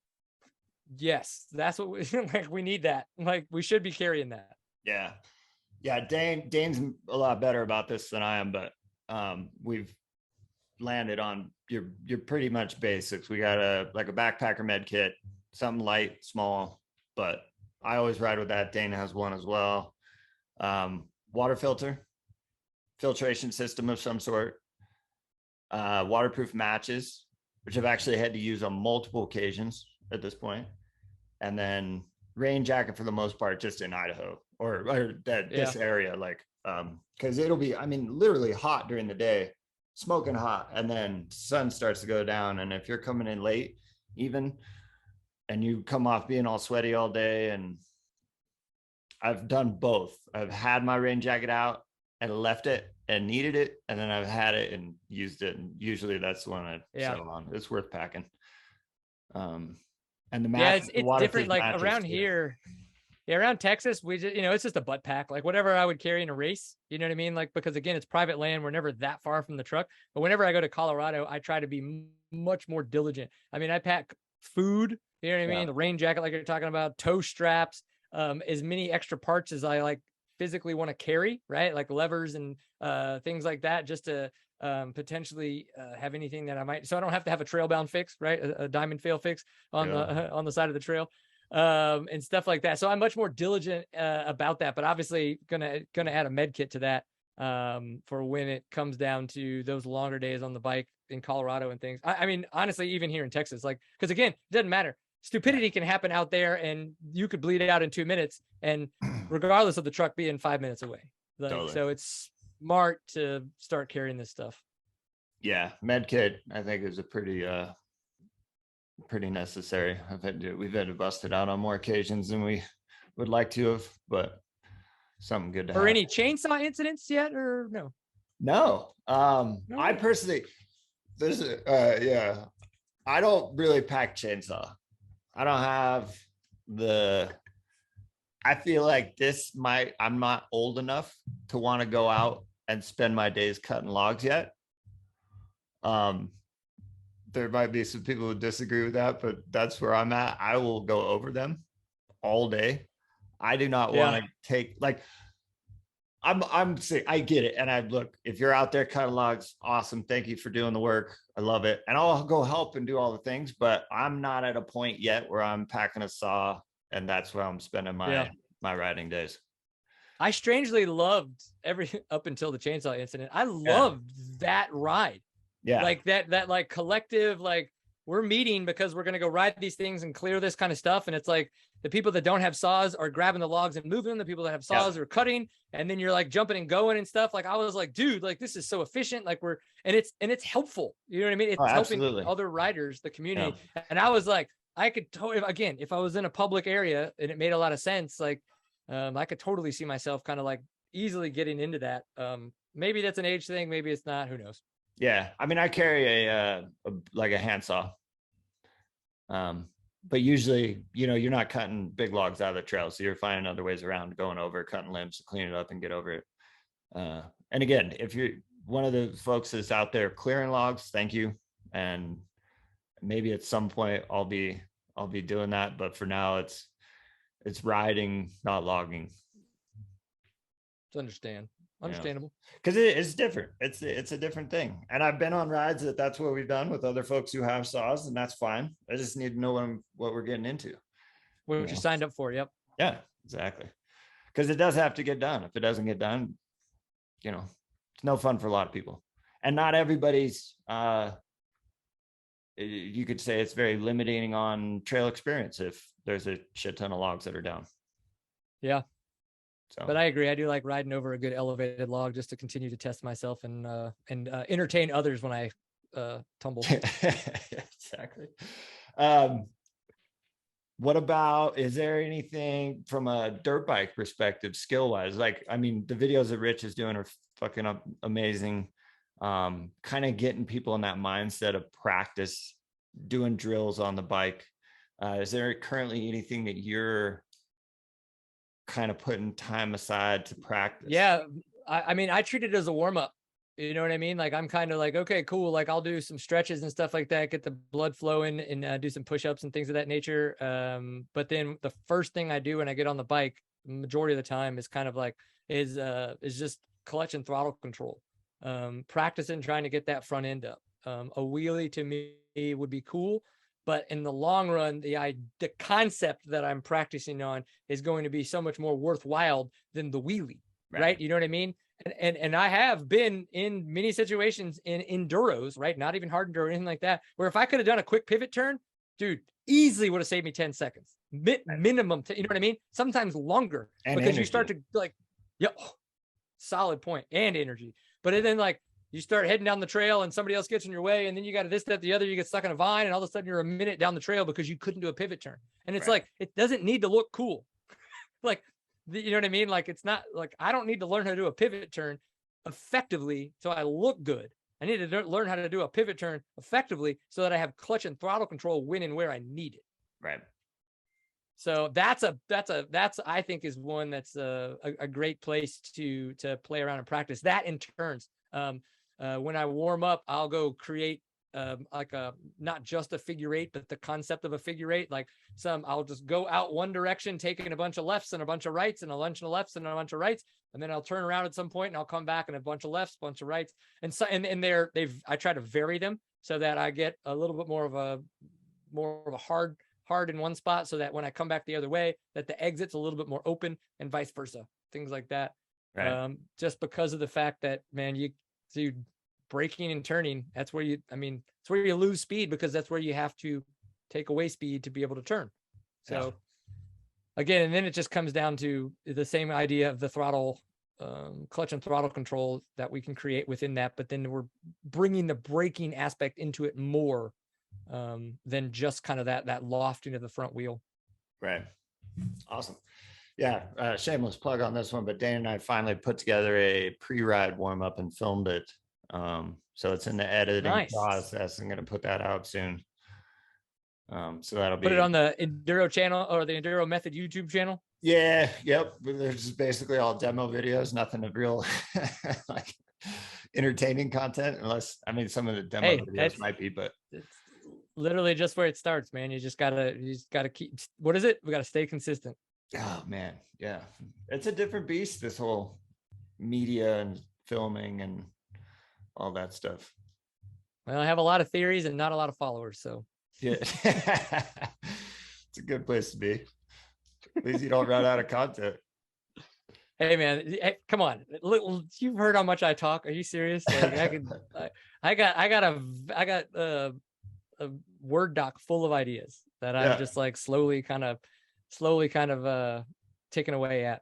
yes, that's what we like. We need that. Like, we should be carrying that. Yeah. Yeah. Dane's a lot better about this than I am, but we've landed on you're pretty much basics. We got a backpacker med kit, something light, small, but I always ride with that. Dane has one as well. Water filtration system of some sort, waterproof matches, which I've actually had to use on multiple occasions at this point. And then rain jacket for the most part, just in Idaho or this area, like, because it'll be, I mean, literally hot during the day, smoking hot, and then sun starts to go down. And if you're coming in late, even, and you come off being all sweaty all day, and I've done both. I've had my rain jacket out and left it and needed it, and then I've had it and used it. And usually that's the one I settle on. It's worth packing. And the match, it's different. Like around here, around Texas, we just, it's just a butt pack, like whatever I would carry in a race. You know what I mean? Like, because again, it's private land. We're never that far from the truck. But whenever I go to Colorado, I try to be much more diligent. I mean, I pack food. You know what I mean? The rain jacket, like you're talking about, toe straps, as many extra parts as I like physically want to carry, right? Like levers and things like that, just to potentially have anything that I might, so I don't have to have a trail bound fix, right? A diamond fail fix on the side of the trail, and stuff like that. So I'm much more diligent about that, but obviously gonna add a med kit to that for when it comes down to those longer days on the bike in Colorado and things. I mean, honestly, even here in Texas, like, because again, it doesn't matter. Stupidity can happen out there and you could bleed out in 2 minutes, and regardless of the truck being 5 minutes away. Like, totally. So it's smart to start carrying this stuff. Yeah. Med kit, I think, is a pretty necessary. We've had to bust it out on more occasions than we would like to have, but something good to have. Or any chainsaw incidents yet, or no? No. I personally, I don't really pack chainsaw. I don't have I feel like I'm not old enough to want to go out and spend my days cutting logs yet. There might be some people who disagree with that, but that's where I'm at. I will go over them all day. I do not want to take, like, I'm saying, I get it. And if you're out there cutting logs, awesome. Thank you for doing the work. I love it. And I'll go help and do all the things, but I'm not at a point yet where I'm packing a saw and that's where I'm spending my riding days. I strangely loved up until the chainsaw incident. I loved that ride. Yeah. Like that like collective, like, we're meeting because we're going to go ride these things and clear this kind of stuff. And it's like the people that don't have saws are grabbing the logs and moving them. The people that have saws are cutting. And then you're like jumping and going and stuff. Like, I was like, dude, like, this is so efficient. Like, and it's helpful. You know what I mean? It's helping other riders, the community. Yeah. And I was like, I could totally, again, if I was in a public area and it made a lot of sense, like, I could totally see myself kind of like easily getting into that. Maybe that's an age thing. Maybe it's not, who knows? Yeah. I mean, I carry a handsaw. But usually, you're not cutting big logs out of the trail. So you're finding other ways around, going over, cutting limbs, clean it up and get over it. And again, if you're one of the folks that's out there clearing logs, thank you. And maybe at some point I'll be doing that. But for now, it's riding, not logging. Understandable. Because it's different. It's a different thing. And I've been on rides that's what we've done with other folks who have saws, and that's fine. I just need to know what we're getting into. What you signed up for. Yep. Yeah, exactly. Because it does have to get done. If it doesn't get done, it's no fun for a lot of people. And not everybody's, you could say it's very limiting on trail experience if there's a shit ton of logs that are down. Yeah. So. But I agree. I do like riding over a good elevated log just to continue to test myself and entertain others when I tumble. Exactly. What about, is there anything from a dirt bike perspective, skill wise? Like, I mean, the videos that Rich is doing are fucking amazing. Kind of getting people in that mindset of practice, doing drills on the bike. Is there currently anything that you're kind of putting time aside to practice? Yeah. I mean, I treat it as a warm up. You know what I mean? Like, I'm kind of like, okay, cool. Like, I'll do some stretches and stuff like that, get the blood flowing and do some push-ups and things of that nature. But then the first thing I do when I get on the bike majority of the time is kind of like, is just clutch and throttle control. Practicing trying to get that front end up. A wheelie to me would be cool, but in the long run, the concept that I'm practicing on is going to be so much more worthwhile than the wheelie, right? You know what I mean? And I have been in many situations in enduros, right? Not even hard enduro or anything like that, where if I could have done a quick pivot turn, dude, easily would have saved me 10 seconds, minimum. You know what I mean? Sometimes longer, and because energy. You start to like, solid point, and energy. But then like you start heading down the trail and somebody else gets in your way, and then you got to this, that, the other, you get stuck in a vine, and all of a sudden you're a minute down the trail because you couldn't do a pivot turn. And it's like, it doesn't need to look cool. Like, you know what I mean? Like, it's not like, I don't need to learn how to do a pivot turn effectively so I look good. I need to learn how to do a pivot turn effectively so that I have clutch and throttle control when and where I need it. Right. So that's I think is one that's a great place to play around and practice that in turns. When I warm up, I'll go create like not just a figure eight, but the concept of a figure eight. Like I'll just go out one direction, taking a bunch of lefts and a bunch of rights and a bunch of lefts and a bunch of rights. And then I'll turn around at some point and I'll come back and a bunch of lefts, bunch of rights. And so, and I try to vary them so that I get a little bit more of a hard in one spot, so that when I come back the other way, that the exit's a little bit more open, and vice versa, things like that. Right. Just because of the fact that, man, you braking and turning, that's where it's where you lose speed, because that's where you have to take away speed to be able to turn. So again, and then it just comes down to the same idea of the throttle, clutch and throttle control that we can create within that, but then we're bringing the braking aspect into it more than just kind of that lofting of the front wheel. Right. Awesome. Yeah. Shameless plug on this one, but Dane and I finally put together a pre-ride warm up and filmed it. So it's in the editing process. I'm going to put that out soon. So that'll be, put it on the Enduro channel or the Enduro Method YouTube channel. Yeah. Yep. There's just basically all demo videos, nothing of real like entertaining content, unless, some of the demo videos might be, but it's literally just where it starts, man. You just gotta keep, what is it? We gotta stay consistent. Oh man. Yeah. It's a different beast, this whole media and filming and all that stuff. Well, I have a lot of theories and not a lot of followers, so yeah. It's a good place to be. At least you don't run out of content. Hey man, come on! Look, you've heard how much I talk. Are you serious? Like I got a Word doc full of ideas that I'm just like slowly kind of taking away at.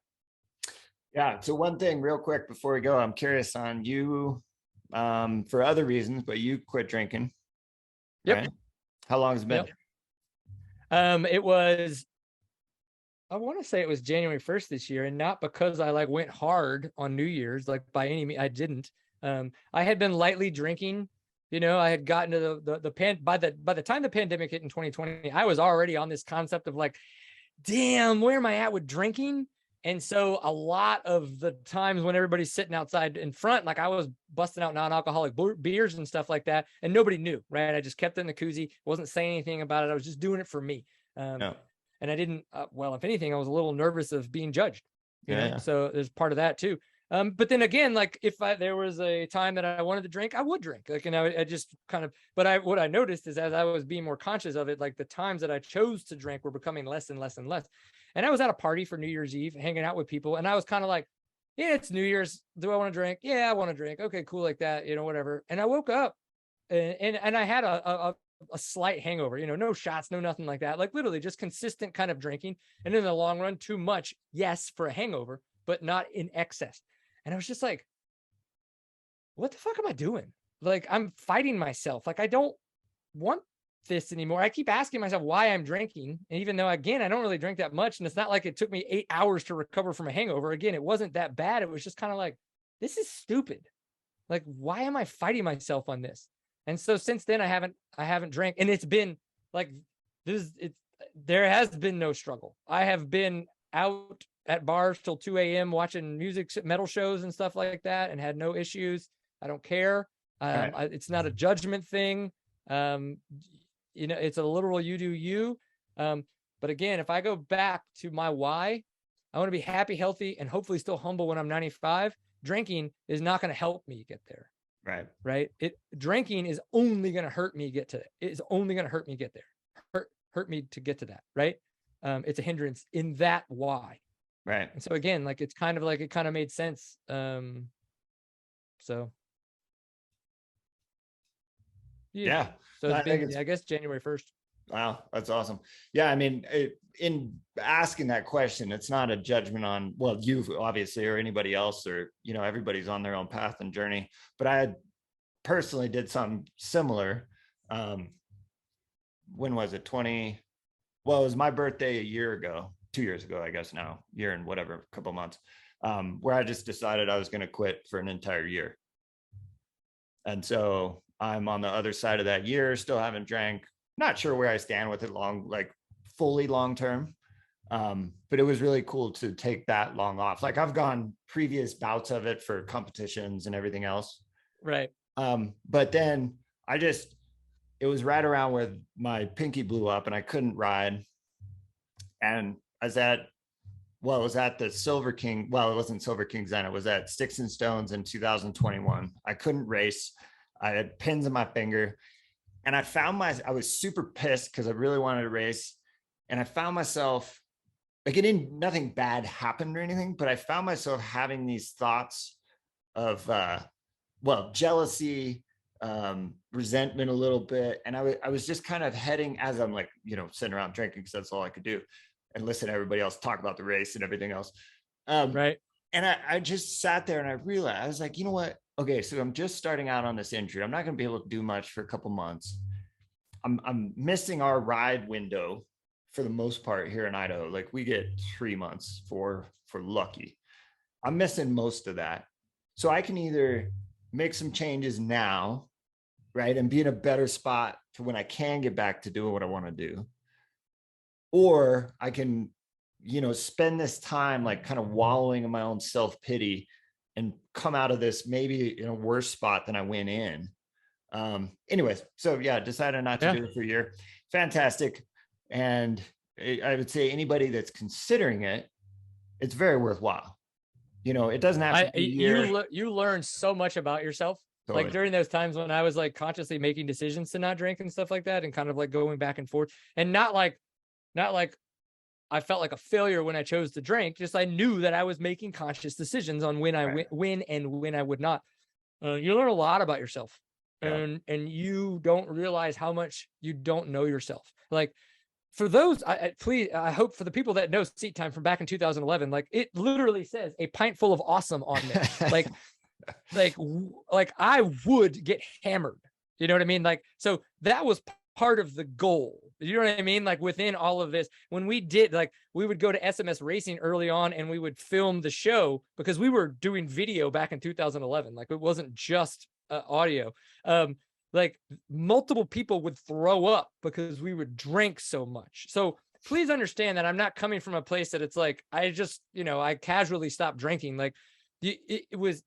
Yeah. So one thing real quick before we go, I'm curious on you, for other reasons, but you quit drinking. Yep. Right? How long has it been? Yep. It was, I want to say it was January 1st this year, and not because I like went hard on New Year's, like by any means, I didn't. I had been lightly drinking. I had gotten to by the time the pandemic hit in 2020, I was already on this concept of like, damn, where am I at with drinking? And so a lot of the times when everybody's sitting outside in front, like I was busting out non-alcoholic beers and stuff like that, and nobody knew, right? I just kept it in the koozie, wasn't saying anything about it. I was just doing it for me. And I didn't, well, if anything, I was a little nervous of being judged, you know? So there's part of that too. But then again, like if there was a time that I wanted to drink, I would drink. Like, I just kind of, but what I noticed is as I was being more conscious of it, like the times that I chose to drink were becoming less and less and less. And I was at a party for New Year's Eve, hanging out with people. And I was kind of like, yeah, it's New Year's. Do I want to drink? Yeah, I want to drink. Okay, cool. Like that, whatever. And I woke up and I had a slight hangover, no shots, no nothing like that. Like literally just consistent kind of drinking. And in the long run, too much, yes, for a hangover, but not in excess. And I was just like, what the fuck am I doing? Like, I'm fighting myself. Like, I don't want this anymore. I keep asking myself why I'm drinking. And even though, again, I don't really drink that much, and it's not like it took me 8 hours to recover from a hangover. Again, it wasn't that bad. It was just kind of like, this is stupid. Like, why am I fighting myself on this? And so since then, I haven't drank. And it's been like, there has been no struggle. I have been out at bars till 2 a.m. watching music, metal shows and stuff like that, and had no issues. I don't care. It's not a judgment thing. It's a literal you do you. But again, if I go back to my why, I want to be happy, healthy, and hopefully still humble when I'm 95. Drinking is not going to help me get there. Right. Drinking is only going to hurt me get to it. It's only going to hurt me get there. Hurt me to get to that. Right. It's a hindrance in that why. Right. And so again, like, it's kind of like, it kind of made sense. So. Yeah. So it's been, I guess, January 1st. Wow. That's awesome. Yeah. I mean, in asking that question, it's not a judgment on, well, you obviously, or anybody else, or, you know, everybody's on their own path and journey, but I personally did something similar. When was it? It was my birthday a year ago, 2 years ago, I guess now, year and whatever, couple months, where I just decided I was going to quit for an entire year. And so I'm on the other side of that year, still haven't drank, not sure where I stand with it fully long term. But it was really cool to take that long off. Like, I've gone previous bouts of it for competitions and everything else. Right. But then it was right around where my pinky blew up and I couldn't ride. And I was at the Silver King. Well, it wasn't Silver Kings then. It was at Sticks and Stones in 2021. I couldn't race. I had pins in my finger, and I was super pissed because I really wanted to race. And I found myself, like, nothing bad happened or anything, but I found myself having these thoughts of, jealousy, resentment a little bit. And I was just kind of heading, as I'm like, you know, sitting around drinking, because that's all I could do, and listen to everybody else talk about the race and everything else. Right. And I just sat there and I realized, I was like, you know what? Okay, so I'm just starting out on this injury. I'm not going to be able to do much for a couple months. I'm missing our ride window for the most part here in Idaho. Like, we get 3 months for lucky. I'm missing most of that. So I can either make some changes now, right, and be in a better spot for when I can get back to doing what I want to do. Or I can, you know, spend this time like kind of wallowing in my own self-pity and come out of this maybe in a worse spot than I went in. Anyways, so yeah, decided not to do it for a year. Fantastic. And I would say anybody that's considering it, it's very worthwhile. You know, it doesn't have to be a year. You learn so much about yourself. Totally. Like, during those times when I was like consciously making decisions to not drink and stuff like that, and kind of like going back and forth, and not like I felt like a failure when I chose to drink. Just, I knew that I was making conscious decisions on when I win and when I would not. You learn a lot about yourself, and you don't realize how much you don't know yourself. Like, for those, I hope for the people that know Seat Time from back in 2011, like, it literally says a pint full of awesome on there. like I would get hammered. You know what I mean? Like, so that was part of the goal. You know what I mean? Like, within all of this, when we did, like, we would go to SMS Racing early on and we would film the show, because we were doing video back in 2011. Like, it wasn't just audio. Like, multiple people would throw up because we would drink so much. So please understand that I'm not coming from a place that it's like, I just, you know, I casually stopped drinking. Like, it was,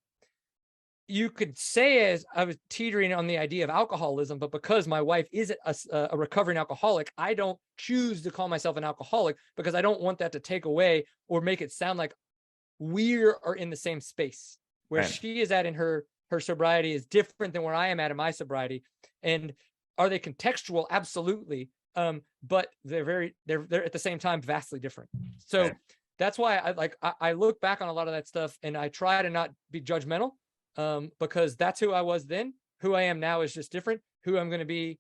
you could say, as I was teetering on the idea of alcoholism, but because my wife is a recovering alcoholic, I don't choose to call myself an alcoholic, because I don't want that to take away or make it sound like we are in the same space. Where she is at in her sobriety is different than where I am at in my sobriety. And are they contextual? Absolutely. But they're at the same time vastly different. So that's why I look back on a lot of that stuff and I try to not be judgmental. Because that's who I was then. Who I am now is just different. Who I'm going to be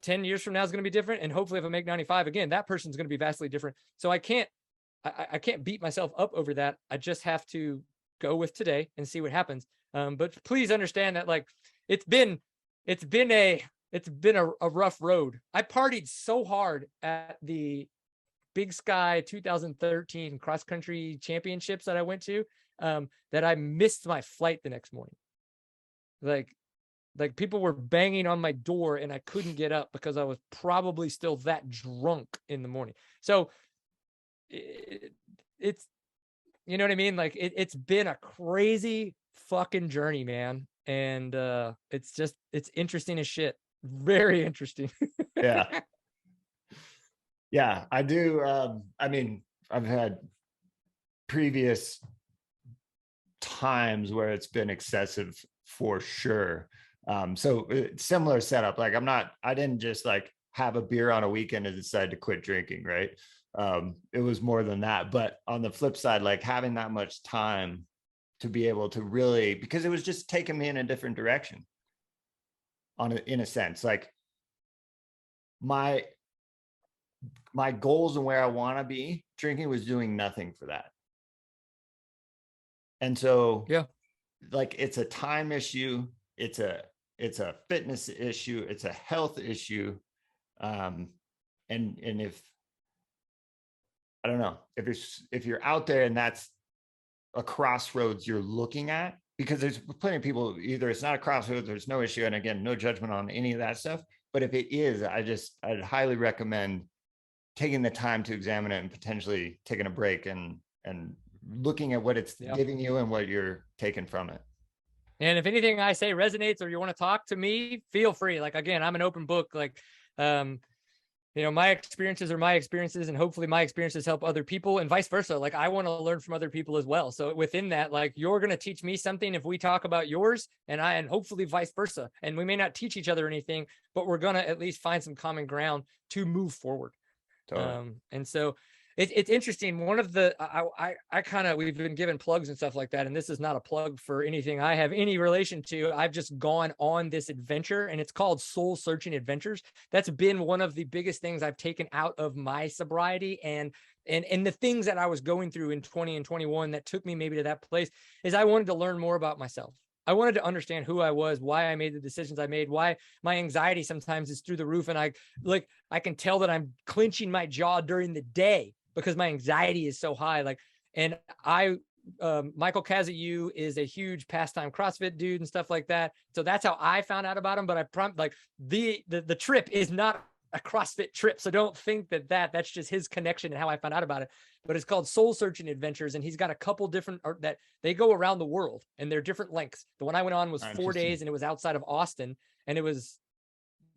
10 years from now is going to be different. And hopefully if I make 95 again, that person's going to be vastly different. So I can't beat myself up over that. I just have to go with today and see what happens. But please understand that, like, it's been a rough road. I partied so hard at the Big Sky 2013 cross country championships that I went to, that I missed my flight the next morning. Like people were banging on my door and I couldn't get up because I was probably still that drunk in the morning. So it's, you know what I mean? Like, it's been a crazy fucking journey, man. And it's interesting as shit. Very interesting. Yeah, I do. I mean, I've had previous times where it's been excessive for sure. So similar setup. Like I didn't just like have a beer on a weekend and decide to quit drinking, right? It was more than that. But on the flip side, like having that much time to be able to really, because it was just taking me in a different direction in a sense. Like my goals and where I want to be, drinking was doing nothing for that. And so yeah, like it's a time issue, it's a fitness issue, it's a health issue. And if I don't know, if you're out there and that's a crossroads you're looking at, because there's plenty of people, either it's not a crossroads, there's no issue, and again, no judgment on any of that stuff. But if it is, I'd highly recommend taking the time to examine it and potentially taking a break and looking at what it's giving you and what you're taking from it. And if anything I say resonates or you want to talk to me, feel free. Like, again, I'm an open book. Like, my experiences are my experiences, and hopefully my experiences help other people and vice versa. Like, I want to learn from other people as well. So within that, like, you're going to teach me something if we talk about yours, and hopefully vice versa. And we may not teach each other anything, but we're going to at least find some common ground to move forward. Totally. And so it's interesting. One of the, I kind of, we've been given plugs and stuff like that. And this is not a plug for anything I have any relation to. I've just gone on this adventure, and it's called Soul Searching Adventures. That's been one of the biggest things I've taken out of my sobriety and the things that I was going through in 20 and 21 that took me maybe to that place, is I wanted to learn more about myself. I wanted to understand who I was, why I made the decisions I made, why my anxiety sometimes is through the roof. And I can tell that I'm clenching my jaw during the day because my anxiety is so high. Michael Kazayu is a huge pastime CrossFit dude and stuff like that. So that's how I found out about him. But the trip is not a CrossFit trip. So don't think that's just his connection and how I found out about it. But it's called Soul Searching Adventures. And he's got a couple different that they go around the world, and they're different lengths. The one I went on was 4 days, and it was outside of Austin. And it was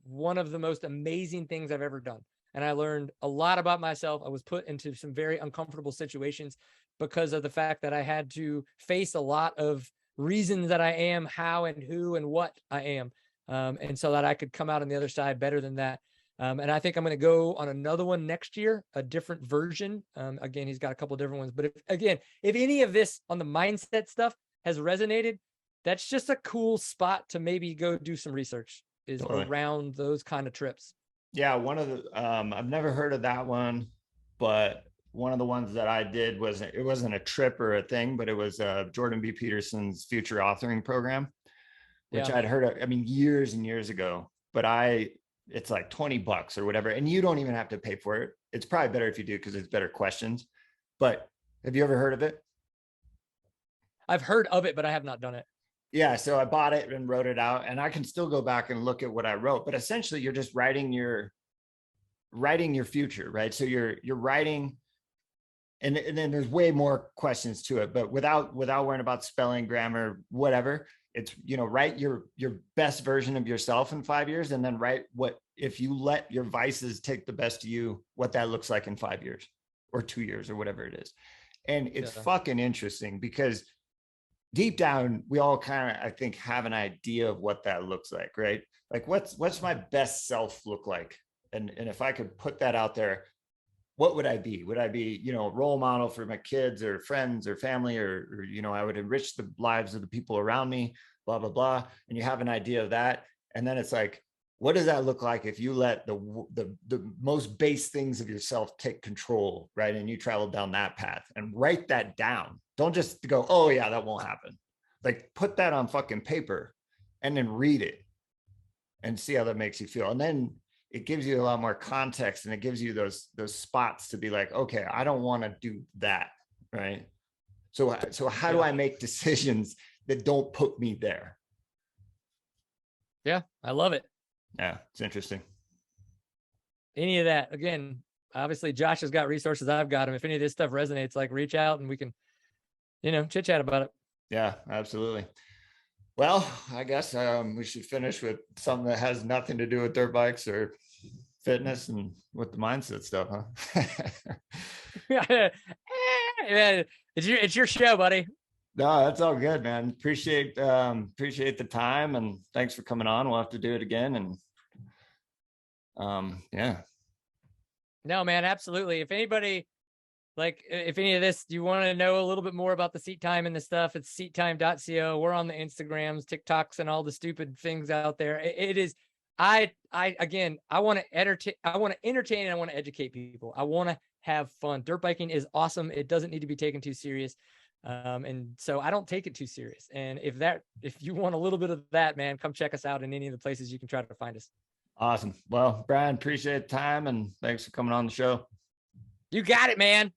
one of the most amazing things I've ever done. And I learned a lot about myself. I was put into some very uncomfortable situations because of the fact that I had to face a lot of reasons that I am, how and who and what I am. And so that I could come out on the other side better than that. And I think I'm going to go on another one next year, a different version. Again, he's got a couple different ones. But if any of this on the mindset stuff has resonated, that's just a cool spot to maybe go do some research, is around those kind of trips. Yeah, one of the I've never heard of that one, but one of the ones that I did wasn't a trip or a thing, but it was Jordan B. Peterson's future authoring program, which I'd heard of, years and years ago, but it's like $20 or whatever. And you don't even have to pay for it. It's probably better if you do, because it's better questions. But have you ever heard of it? I've heard of it, but I have not done it. Yeah. So I bought it and wrote it out, and I can still go back and look at what I wrote, but essentially you're just writing your future, right? So you're writing, and then there's way more questions to it, but without worrying about spelling, grammar, whatever. It's, write your best version of yourself in 5 years, and then write what, if you let your vices take the best of you, what that looks like in 5 years or 2 years or whatever it is. And it's fucking interesting, because deep down, we all kind of, I think, have an idea of what that looks like, right? Like, what's my best self look like? And if I could put that out there, what would I be? Would I be, a role model for my kids or friends or family, or I would enrich the lives of the people around me, blah, blah, blah. And you have an idea of that. And then it's like, what does that look like if you let the most base things of yourself take control, right? And you travel down that path, and write that down. Don't just go, oh yeah, that won't happen. Like, put that on fucking paper and then read it and see how that makes you feel. And then it gives you a lot more context, and it gives you those spots to be like, okay, I don't want to do that, right? So how do I make decisions that don't put me there? Yeah, I love it. Yeah, it's interesting. Any of that, again, obviously Josh has got resources, I've got them. If any of this stuff resonates, like, reach out and we can, chit chat about it. Yeah, absolutely. Well, I guess we should finish with something that has nothing to do with dirt bikes or fitness and with the mindset stuff, huh? Man, it's your show, buddy. No, that's all good, man. Appreciate the time, and thanks for coming on. We'll have to do it again. And yeah. No, man, absolutely. If anybody, like, if any of this, you want to know a little bit more about the seat time and the stuff, it's seattime.co. We're on the Instagrams, TikToks, and all the stupid things out there. It is, again, I want to entertain, and I want to educate people. I want to have fun. Dirt biking is awesome. It doesn't need to be taken too serious. And so I don't take it too serious. And if you want a little bit of that, man, come check us out in any of the places you can try to find us. Awesome. Well, Brian, appreciate the time, and thanks for coming on the show. You got it, man.